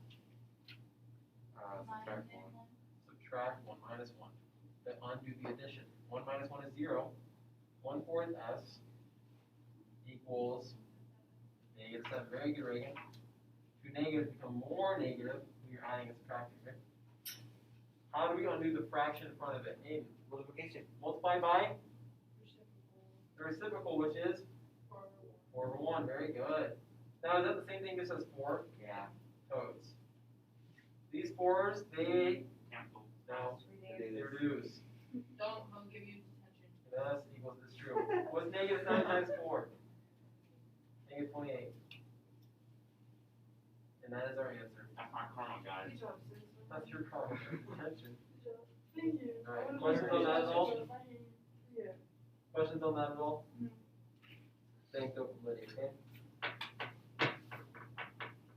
Subtract 1. Subtract 1 minus 1. Then undo the addition. 1 minus 1 is 0. 1/4 s equals negative 7. Very good, Reagan. Two negatives become more negative when you're adding and subtracting, right? How do we undo the fraction in front of it? Aiden, Multiplication. multiply by the reciprocal, which is 4 over 1. Very good. Now, is that the same thing this says 4? Yeah. Toads. These 4s, they Cancel. now It they is. reduce. Don't, I'll give you detention. Thus equals this true. What's negative 9 times 4? Negative 28. And that is our answer. That's not karma, guys. Good job, sis. That's your problem. Attention. Thank you. Alright, questions on that at all? Yeah. Questions on that at all? No. Thank you from Lydia, okay?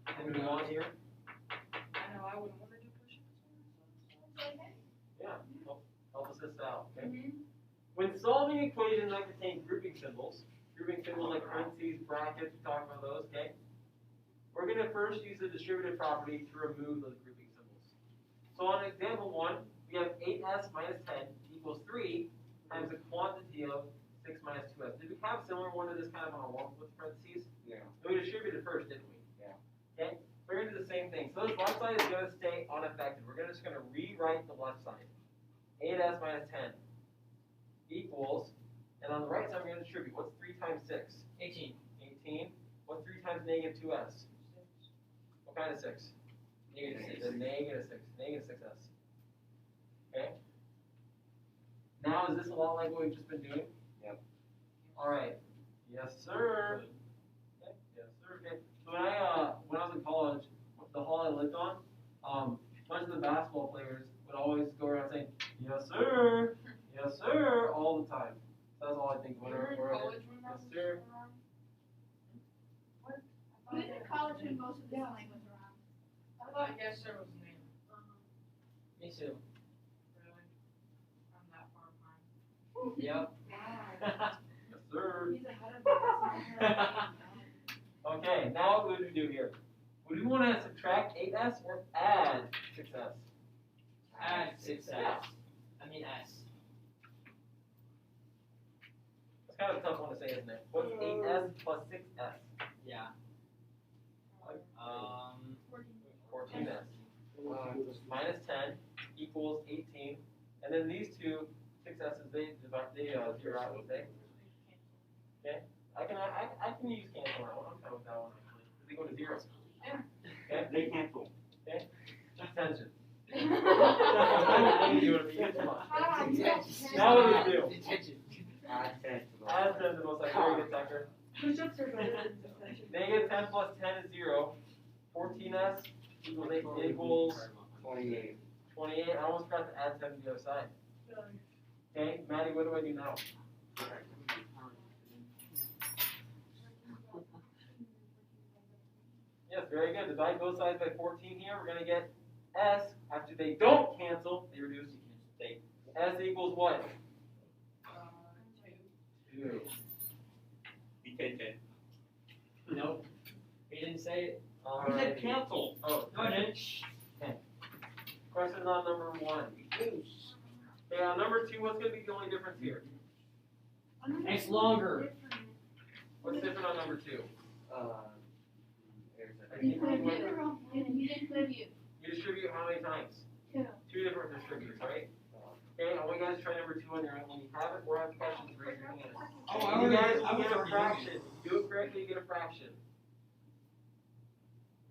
Can we move on here? I know I wouldn't want to do push-ups. Yeah, help assist out, okay? Mhm. When solving equations that contain grouping symbols like parentheses, brackets, we talked about those, okay? We're going to first use the distributive property to remove those grouping symbols. So on example 1, we have 8s minus 10 equals 3 times a quantity of 6 minus 2s. Did we have a similar one to this kind of on a 1 with parentheses? Yeah. So we distributed first, didn't we? Yeah. Okay, we're gonna do the same thing. So this left side is gonna stay unaffected. We're just gonna rewrite the left side. 8s minus 10 equals, and on the right side we're gonna distribute. What's 3 times 6? 18. 18. What's 3 times negative 2s? What kind of 6? Negative 6. The negative 6. Negative 6s. Okay? Now is this a lot like what we've just been doing? Yep. Alright. Yes, sir. Okay. Yes, sir. Okay. So when I was in college, the hall I lived on, a bunch of the basketball players would always go around saying, yes, sir. Yes, sir, all the time. So that's all I think whenever yes, sir. He was in college when most of the slang was around. I thought yes sir was the name. Me too. Really? I'm that far behind. Yep. Yes, sir. He's ahead of us. Okay, now what would we do here? Would we want to subtract 8s or add 6s? Add 6s. I mean S. It's kind of a tough one to say, isn't it? What's 8s plus 6s? Yeah. 14s. Minus 10 equals 18. And then these two 6s's, they zero out, don't they? Okay? I can use cancel that one. I'm fine with that one actually. They go to 0. Okay? They cancel. Okay? Attention. I you want to be too much. Now what do we do? Detention. Add 10 to the Add 10 to the most like very good Tucker. Push-ups are better than detention. Negative 10 plus 10 is 0. 14s equals 28. 28. I almost forgot to add 10 to the other side. Okay, Maddie, what do I do now? Yes, very good. Divide both sides by 14 here. We're going to get s. After they don't cancel, they reduce. S equals what? 2. Detention. Nope. He didn't say it. You said cancel. Oh, No, I didn't. question on number 1. Okay, on number 2, what's going to be the only difference here? It's longer. What's different on number 2? There's a You didn't put you. You distribute how many times? 2. 2 different distributors, right? Okay, I want you guys to try number 2 on your own. When you have it or have questions, raise your hand. Oh, You guys I will was get a already fraction. If you do it correctly, you get a fraction.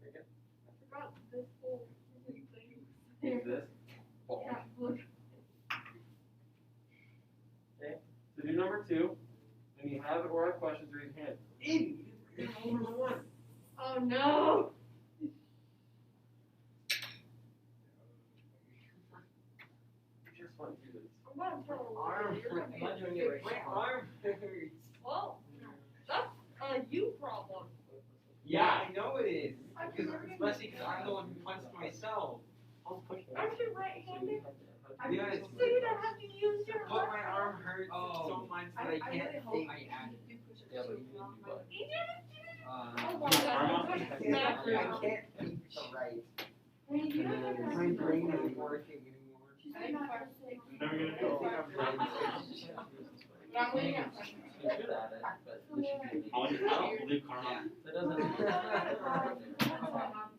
Very good. Forgot this whole thing. What's this? Yeah, look. So do number 2. When you have it or have questions, raise your hand. It's number 1. Oh no! You just went through this. I'm gonna tell a Arm. you're I'm gonna not be doing a it right big now. problem. Arm hurts. Well, that's a you problem. Yeah, I know it is. I can never get Especially because I'm the one who punched myself. Aren't you right-handed? Yes. So you don't have to use your But left my arm hurts so much that I can't really hope take. I added. Yeah, but you do what? Oh my God, that's not true. I can't think right. Hey, you don't have to My brain isn't working anymore. I'm not gonna say. Never gonna go. But I'm waiting on You should add it, but this should be. I don't believe karma. That doesn't.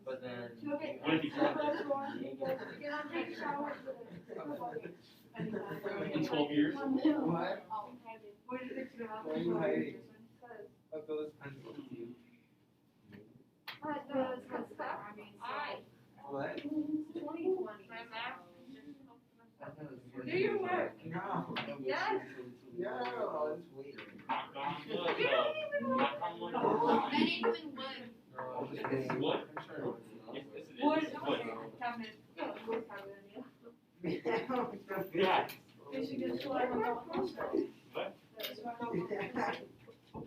But then. What if you said Can I take a shower? in 12 years? What? What did it do? Why are you hiding? What goes pencil to you? What? my math. Do your work. No. Yes. No, it's weird. You don't even work. That ain't even wood. No, It's wood? Yes, it is. Wood. It's wood. Cabinet. Yeah. They should just fly on the hospital. What?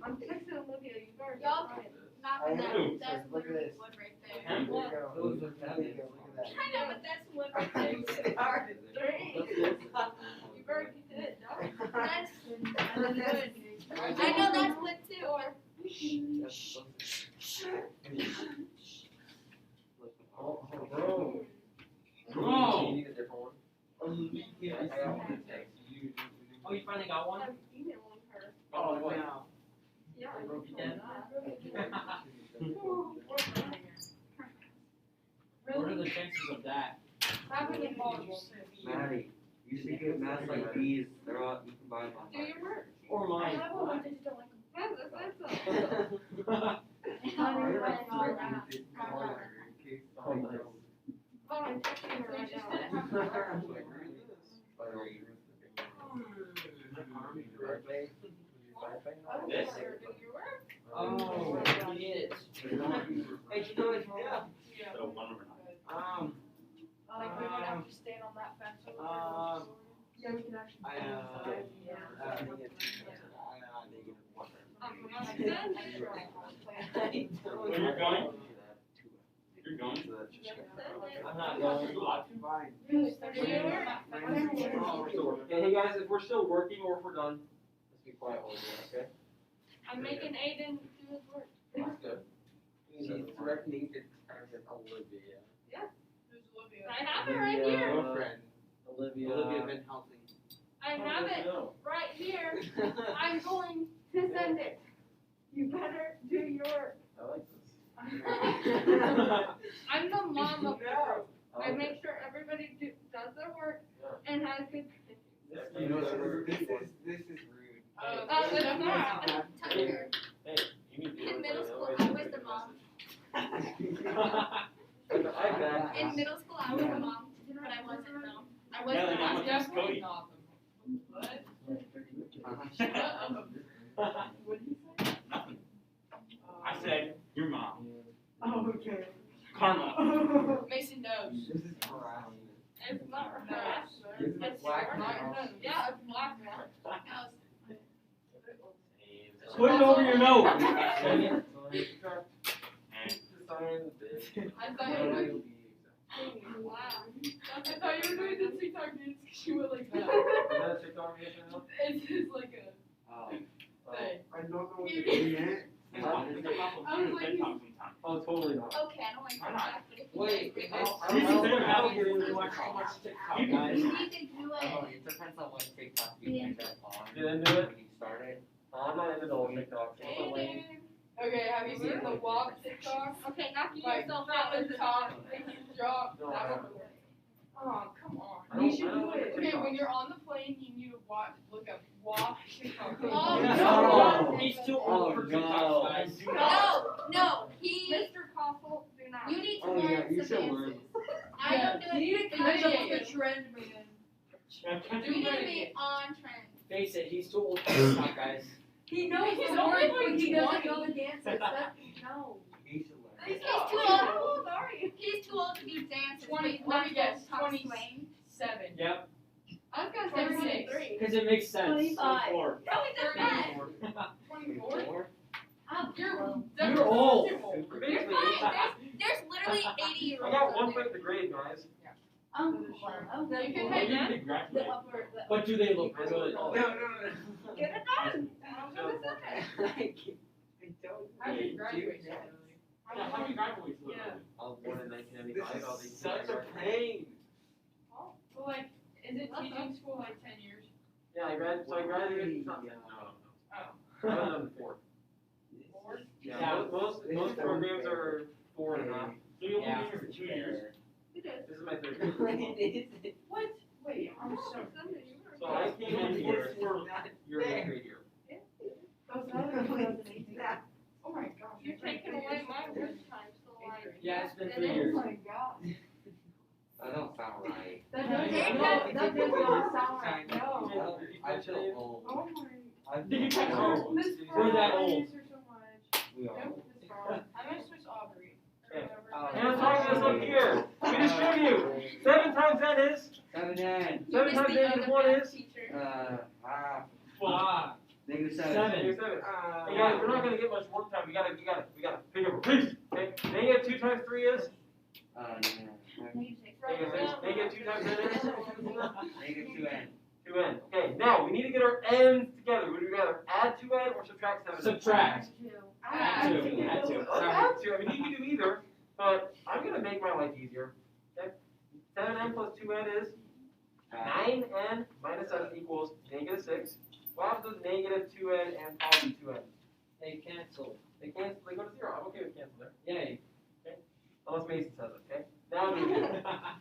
I'm texting Olivia, you guys. Y'all are Not I that. know. That's Look at literally this. wood right there. There you go. Those are cabinets. Look at I know, but that's wood right that. there. They are. You better get it, dog. That's wood. I know that's wood too. Oh, bro. Bro. You need a different one. I got one to text. You. Oh, you finally got one? I'm emailing her. haven't involved. Maddie, you should get masks like these. They're all, you can buy them. Do your work. Or mine. I just don't like them. Oh, nice. Oh, I'm texting her right now. This? Oh, he is. Hey, you know what? Yeah. So 1 over 9. Like, we would have to stand on that fence over there. Yeah, we can actually. Where you're going? You're going? I'm not going. Hey guys, if we're still working or if we're done, let's be quiet while we do it, okay? I'm making Aiden do his work. That's good. She's threatening to target Olivia. Who's Olivia? I have it right here. Girlfriend. Olivia Van Helsing. I have it right here. I'm going to send it. You better do your work. I like this. I'm the mom of the group. I Okay. make sure everybody does their work Yeah. and has good. You know, this is rude. It's not. Tucker. Hey, you need to do In it, middle buddy. school, Otherwise I you'll was make the a mom. mess. I bet. In middle school, I was the mom, but I wasn't though. I was Yeah, the they got mom. my Cody. Nothing. I said, your mom. Oh, okay. Karma. Mason knows. This is harassment. It's not harassment. This is It's blackmail. Yeah, it's blackmail. Put it over your nose. I thought you were doing. Wow. I thought you were doing the TikTok dance because you went like that. Is that a TikTok video now? It's just like a thing. I don't know what you're doing yet. Oh, totally not. Okay, I don't like Why not? TikTok, but if you Wait, guys I You don't can know say how how to you get into do much TikTok, you guys. can do Oh, it. it depends on what TikTok you end up on. You didn't do it? When you start it. I'm not into the whole TikTok. It's so lame. Okay, have you seen the walk TikTok? Okay, knocking Like, yourself from out the is the top, and you drop. No, That I one haven't. was- Oh, come on. I don't- I don't like Okay, TikTok. when you're on the plane, you need to look up walk TikTok. Oh, No. He's too old for TikTok, guys. Do not. No, he. Mr. Kossel, do not. You need to Oh, learn yeah, you some should learn. dances. I don't do You it. need to catch up with the trend, man. You need to be on trend. Face it, he's too old for TikTok, guys. He knows He's the only words, but like he doesn't 20. know the dances. That's, no. You should learn. He's too How old. old are you? He's too old to do dances. 20, but let me guess, not 20. swing. 7. Yep, I was gonna say 6. because it makes sense. 25. 4. No, he does not. 24? You're You're old. You're You're basically fine. There's literally 80 I year olds. got one foot in the grave, guys. Okay. You can You take need to The graduate. upper, the But do they look I good? don't No, know. Get it done. I'm gonna say. I don't. I just graduated. Yeah, how many graduates live? Yeah. I was born in 1995. I'll be Such a pain. Well, like, is it teaching school like 10 years? Yeah, I graduated. No, Oh. I was on 4. 4? Yeah, most programs are 4.5. So you'll Yeah. be here for 2 years. It is. This is my third year. What? Wait, I'm so. So I came in here for your grade year. Oh my gosh. You're taking away my work time, so like. Yeah, it's been it 3 is. years. Oh my god. That don't sound right. That No, does not sound right. No. I feel old. Oh my. I Did you feel catch old. on? Miss We're that Fromm, I old. miss her so much. We are. Nope, Miss Fromm. I miss Miss Aubrey. Or Okay. whatever. And I'm talking this up here. We distribute. 7 times 10 is. 7 and, 7 times negative 1 is. negative 7. Negative 7. Hey guys, we're not gonna get much work time. We gotta pick up a piece. Okay. Negative 2 times 3 is. Negative 6. Negative 2 times 10 is. Negative 2n. 2n. Okay. Now we need to get our n's together. Would we rather add 2n or subtract 7n? Subtract. Add Add two. two. Add two. Let's add 2. I mean, you can do either, but I'm gonna make my life easier. Okay. 7n plus 2n is 9n minus 7 equals negative 6. What happens with negative 2n and positive 2n? They cancel. They cancel. They go to 0. I'm okay with cancel there. Yay. Unless Mason says it. Okay. Now we do.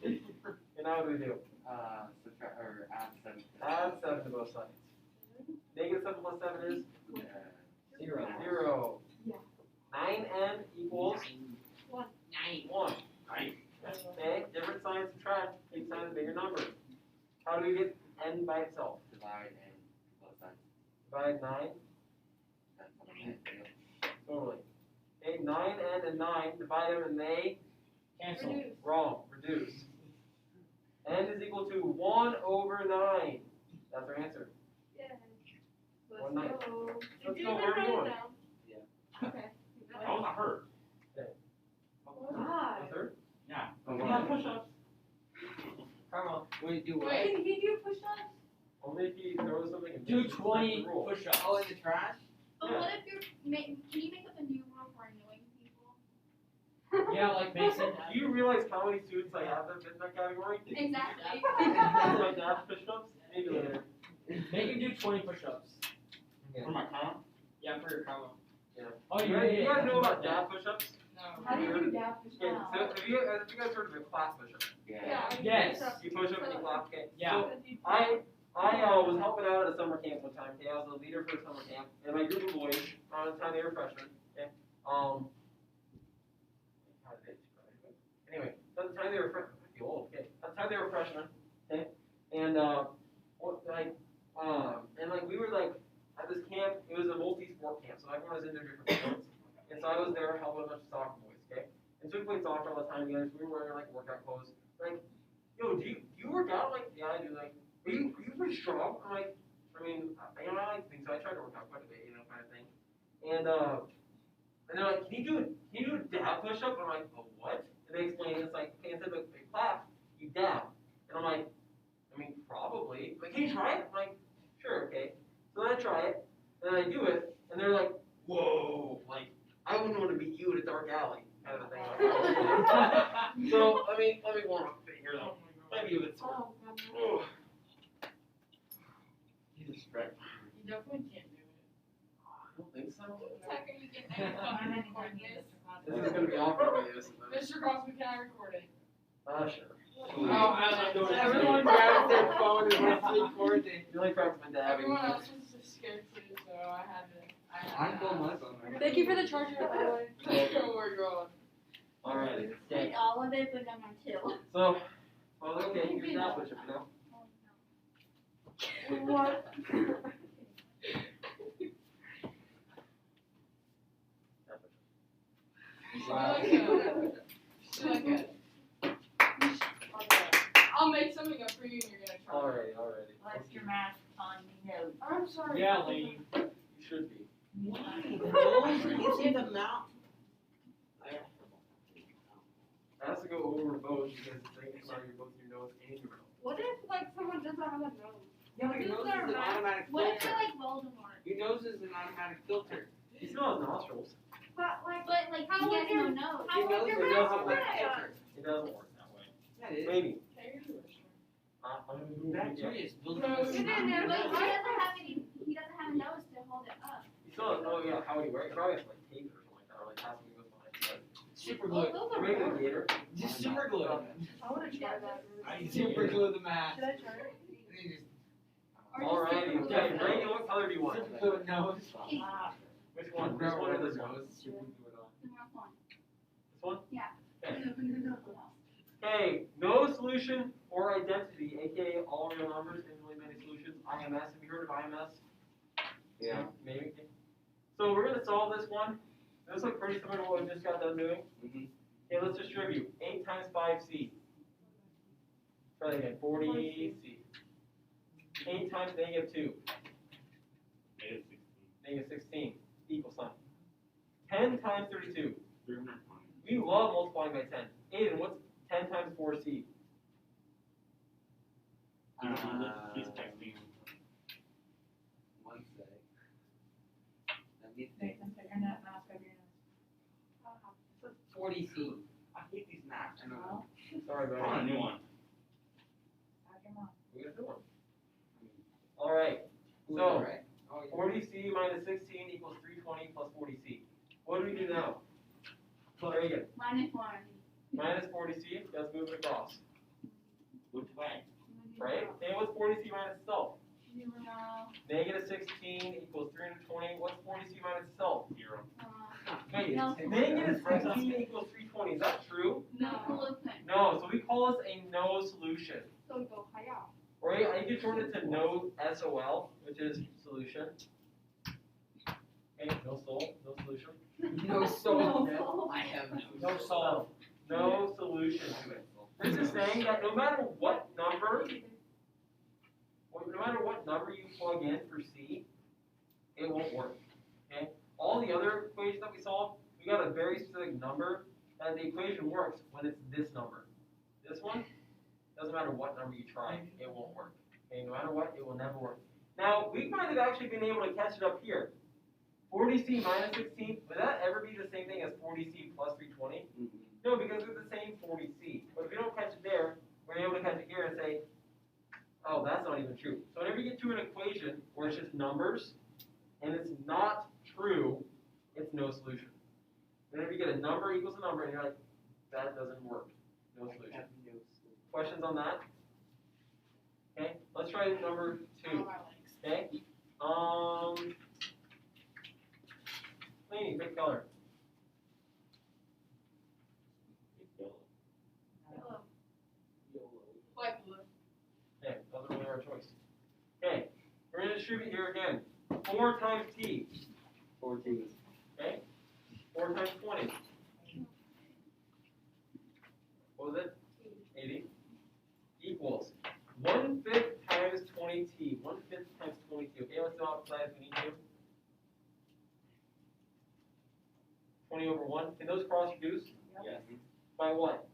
And now do we do? Subtract or add 7 to Add 7 to both sides. Negative 7 plus 7 is? 0. 0. Yeah. 9n equals? 1. 1. Nice. Okay, different signs subtract, each sign is a bigger number. How do we get n by itself? divide and both sides. Divide 9, That's what I'm saying. totally. Okay, 9n and 9, divide them and they? Cancel. Reduce. Wrong, reduce. N is equal to 1 over 9. That's our answer. Yeah. Let's 1 9. go. Let's Did go, you where are we even write going? it down? Yeah. Okay. That was not hurt. God. A third? Yeah. Oh, Come wow. on, push-ups. Carmel, what do you do? Wait, can he do push-ups? Only if he throws something and Do misses, that's the 20 rule. push-ups. Oh, in the trash? But Yeah. what if you're, can you make up a new rule for annoying people? Yeah, like Mason. Do you realize how many students I have that fit in that category? Exactly. My dad push-ups? Maybe later. Make him do 20 push-ups. For my comp. Yeah, for your Carmel. Yeah. Oh, You guys, you guys know about dad push-ups? No. How do you do dab Okay, push-ups? so have you guys heard of a class push-up? Yeah. I do Yes. push-ups. You push up and you clap, okay? Yeah. So, I was helping out at a summer camp one time, okay? I was a leader for a summer camp, and my group of boys, around the time they were freshmen, okay? How did they describe it? Anyway, at the time they were freshmen, I feel old, okay? At the time they were freshmen, okay? And, we were like, at this camp, it was a multi-sport camp, so everyone was in their different sports. And so I was there helping a bunch of soccer boys, okay? And so we played soccer all the time, guys. We were wearing like workout clothes. Like, yo, do you work out? Like, yeah, I do. Like, are you pretty strong? I'm like, I like things, so I try to work out quite a bit, kind of thing. And they're like, can you do a dab push-up? And I'm like, a what? And they explain it's like, okay, instead of a clap, you dab. And I'm like, probably. Like, can you try it? I'm like, sure, okay. So then I try it, and I do it, and they're like, whoa, like, I wouldn't want to beat you in a dark alley, kind of a thing. So, let me warm up a bit here, though. Maybe a bit sore. Oh. He's a stretch. You definitely can't do it. I don't think so. Tech, are you getting any fucking record this? This is going to be awkward when you listen to this. Mr. Crossman, can I record it? Sure. Everyone grabs their phone and wants to record it. You like practice my dabbing. Everyone else was just scared too, so I had to. I pulled my phone right. Thank you for the charger, by the way. Oh my god. Alright. Did all of it, but I'm on 2. So, well, okay, here's that push-up, you know? What? I'll make something up for you and you're gonna try. Alright. What's your mask on me nose? I'm sorry. Yeah, Lane. You should be. You see the mouth? It has to go over both because it's like it's on both your nose and your mouth. What if, like, someone doesn't have a nose? Yeah, but your nose is an automatic What if filter. you're like Voldemort? Your nose is an automatic filter. He still has nostrils. But, like, But like, How he would has your- no nose. how Your would nose your is an mouth automatic work? filter. It doesn't work that way. Yeah, it is. Maybe. Bacteria is building No, up. you But he doesn't have any. He doesn't have a nose to hold it up. He still has, oh yeah, how would he wear it? He probably has to like tape it or something like that, or like have something goes behind his head. Super Well, glue. those Or are maybe a hard. gator. Just super glue. I wanna try that. I super glue the mask. Should I try it? And then just Alrighty, okay, Brandon, what color do you want? super glue a nose. Pink. Which one? This one or this one? Super glue it on. The north one. This one? Yeah. Okay, no solution or identity, aka all real numbers, infinitely many solutions, IMS. Have you heard of IMS? Yeah. Maybe. So we're gonna solve this one. This looks pretty similar to what we just got done doing. Mhm. Okay, let's distribute. 8 times 5c. Try that again. 40c. 8 times -2. Negative 16. -16. Equal sign. 10 times 32. 320. We love multiplying by 10. Aiden, what's 10 times 4c? He's texting. One sec. Let me think. 40C. I hate these maps. I know. Sorry, I want a buddy. new one. We got a new one. Alright. Who So, is it, right? Oh, yeah. 40c minus 16 equals 320 plus 40c. What do we do now? Very good. -1. Minus 40c, let's move it across. Which way? right? And what's 40c minus itself? Zero. Negative 16 equals 320. What's 40c minus itself? 0. Wait, No. negative 16 equals 320. Is that true? No solution. No, so we call this a no solution. So we go high out. Right? I can shorten it to no SOL, which is solution. Okay, no sol, no solution. No soul. No. I have no soul. No solution to it. This is saying that no matter what number, no matter what number you plug in for C, it won't work. Okay? All the other equations that we solved, we got a very specific number, and the equation works when it's this number. This one, doesn't matter what number you try, it won't work. Okay? No matter what, it will never work. Now, we might have actually been able to catch it up here. 40C minus 16, would that ever be the same thing as 40C plus 320? No, because it's the same 40C. But if we don't catch it there, we're able to catch it here and say, oh, that's not even true. So whenever you get to an equation where it's just numbers, and it's not true, it's no solution. Whenever you get a number equals a number, and you're like, that doesn't work. No solution. Questions on that? Okay, let's try number 2. Okay? Cleaning, pick color. Like blue. Okay, doesn't really our choice. Okay, we're going to distribute here again. 4 times t. 14. Okay? 4 times 20. What was it? 80. Equals 1/5 times 20t. 1/5 times 20t. Okay, let's do outside if we need to. 20 over 1. Can those cross reduce? Yes. By what?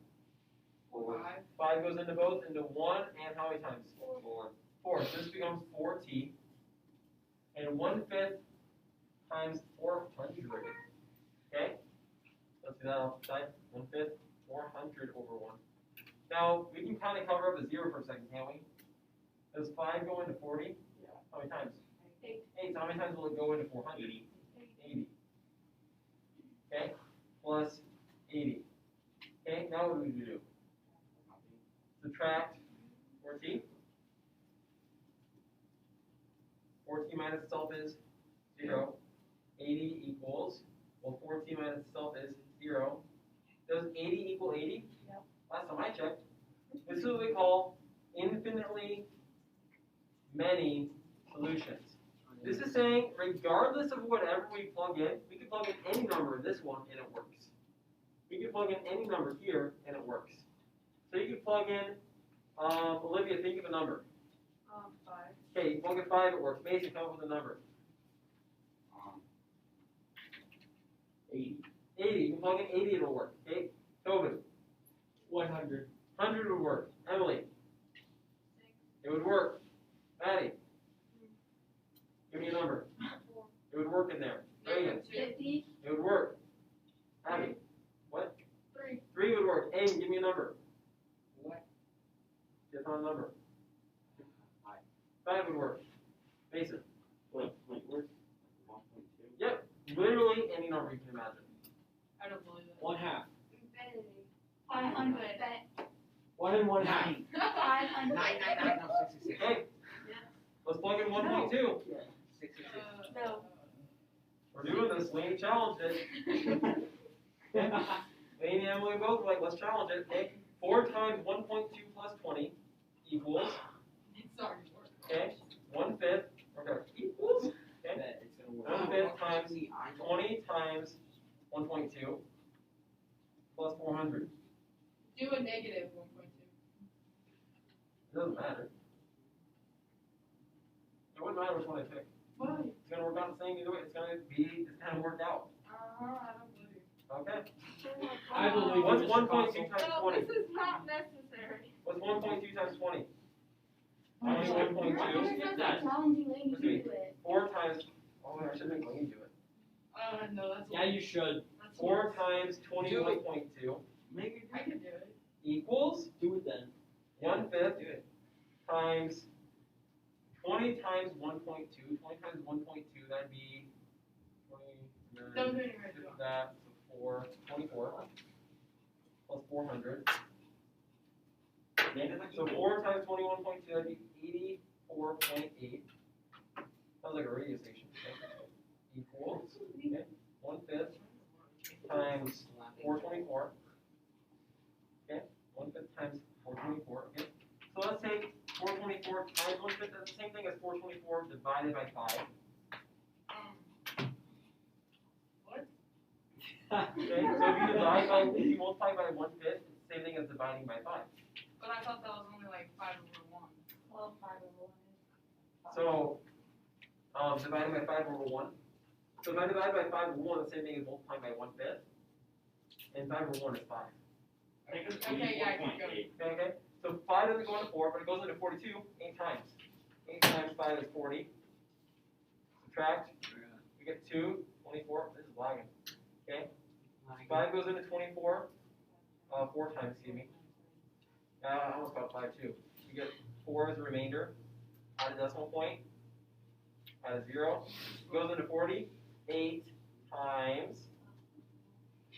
4. 5 goes into both, into 1, and how many times? 4. 4. So this becomes 4t. And 1/5 times 400. Okay? Let's do that off the side. 1/5, 400 over 1. Now, we can kind of cover up a 0 for a second, can't we? Does 5 go into 40? Yeah. How many times? 8. 8. So how many times will it go into 400? 80. Okay? Plus 80. Okay, now what do we do? Subtract 4t. 4t minus itself is 0. 80 equals, well, 4t minus itself is 0. Does 80 equal 80? Yep. Last time I checked. This is what we call infinitely many solutions. This is saying, regardless of whatever we plug in, we can plug in any number in this one and it works. We can plug in any number here and it works. So you can plug in, Olivia, think of a number. 5. Okay, you plug in 5, it works. Mason, come up with a number. 80. 80, you can plug in 80, it'll work. Okay, Tobin, 100. 100 would work. Emily, it would work. Maddie, give me a number. It would work in there. Reagan, 50. it would work. Abby, what? 3. 3 would work. Aiden, give me a number. What? Get on a number. 5. 5 would work. Mason, Wait, where's 1.2? yep, literally any number you can imagine. I don't believe it. 1/2. 500. 1 and 1/2. 500. 999. No, 66. Okay, let's plug in 1.2. 66. No. We're doing this. Laney challenged it. Okay. Laney and Emily both were like, let's challenge it. Okay. 4 times 1.2 plus 20 equals, Sorry. okay, 1/5, okay, equals, okay, Bet it's gonna work. 1/5 times 20 times 1.2 plus 400. Do a negative 1.2. It doesn't matter. It wouldn't matter which one I pick. Why? It's gonna work out the same either way. It's gonna work out. I don't believe it. Okay. I believe What's Mr. 1.2 Consul. times No, 20? this is not necessary. What's 1.2 times 20? Why Times is 1.2. that challenging lady to do it? 4 times. Oh, I should make Laney do it. No, that's. Yeah, you should. That's 4 times 21.2 Make it. I can do it. equals Do it then. 1/5 Do it. times 20 times 1.2. 20 times 1.2, that'd be 29. Don't do any right now. That, so 24 plus 400. So 4 times 21.2, that'd be 84.8. Sounds like a radio station. Okay. Equals, okay, 1/5 times 424. Okay, 1/5 times 424. Okay. So let's take 424 times 1/5. That's the same thing as 424 divided by 5. Okay, so if you multiply by 1/5, it's the same thing as dividing by 5. But I thought that was only like 5/1. Well, 5/1 is. So, dividing by 5/1. So if I divide by 5/1, the same thing as multiplying by 1/5. And 5/1 is 5. I think it's Okay, yeah, keep 84.8. Okay. So 5 doesn't go into 4, but it goes into 42 8 times. 8 times 5 is 40. Subtract. We get 2, 24. This is lagging. Okay. 5 goes into 24. 4 times, excuse me. I almost got 5 too. You get 4 as the remainder. Add a decimal point. Add a 0. Goes into 40. 8 times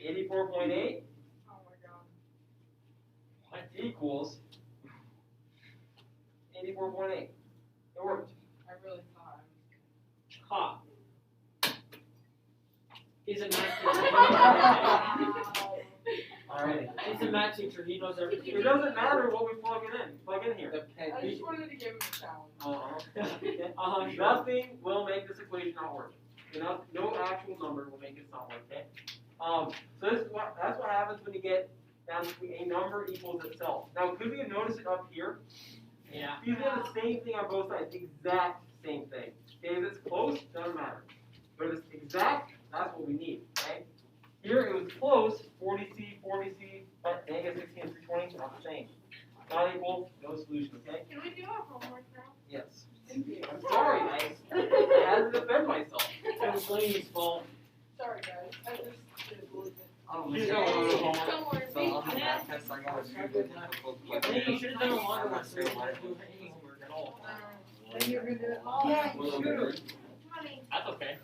84.8 Oh my god. equals 84.8. It worked. I really thought. Ha. He's a math Alrighty. teacher. He's a math teacher. He knows everything. It doesn't matter what we plug it in. Plug in here. The pen. I just wanted to give him a challenge. Okay. Nothing will make this equation not work. No actual number will make this not work. Okay. So that's what happens when you get down to a number equals itself. Now, could we have noticed it up here? Yeah. You have the same thing on both sides, exact same thing. Okay, if it's close, doesn't matter. But if it's exact, that's what we need. Okay. Here it was close, 40C, 40C, but negative 16 and 320, not the same. Not equal, no solution. Okay. Can we do our homework now? Yes. Thank you. I'm sorry, I had to defend myself. It was Lainey's fault. Sorry guys, I just did a little bit. Oh, You man. don't wanna go home. Don't worry, So I'll have that test. I got a super difficult I think you should have done a longer one so you didn't have to do any homework at all. Then you're gonna do it all. Yeah, Well, sure. That's okay.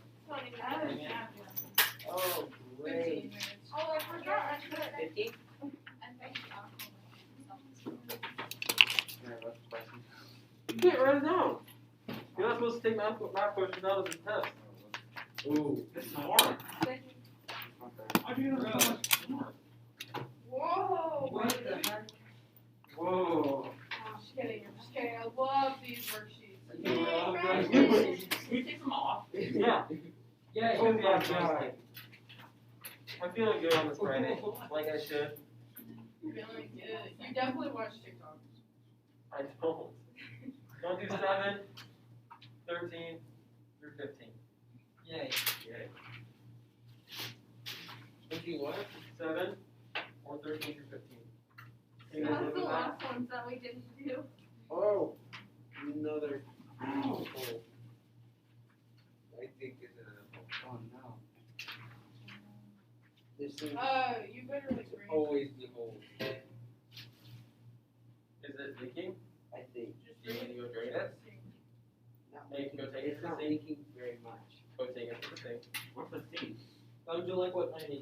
Oh, great. 15 minutes. Oh, I forgot, I should have. 50? You can't write it down. You're not supposed to take math questions out of the test. Ooh, this is hard. How do you know that? Whoa. What the heck? Whoa. I'm just kidding, I'm just kidding. I love these worksheets. Can we take them off? Yeah. Yeah, Oh, you yeah, yeah. I'm feeling good on this Friday, like I should. Feeling good. You definitely watch TikTok. I don't. Don't do 7, 13 through 15. Yay. Yay. If you what? 7 or 13 through 15. Can you So guys what's look the at that? last ones that we didn't do? Oh, another. Oh. I think it's Oh, no. this is You better like read. always the goal. Is it leaking? I think. Just Do you read need to go drain it? Hey, you can go take it It's to the not sink. leaking very much. Go take it to the sink. What's the C? I would do like what Lainey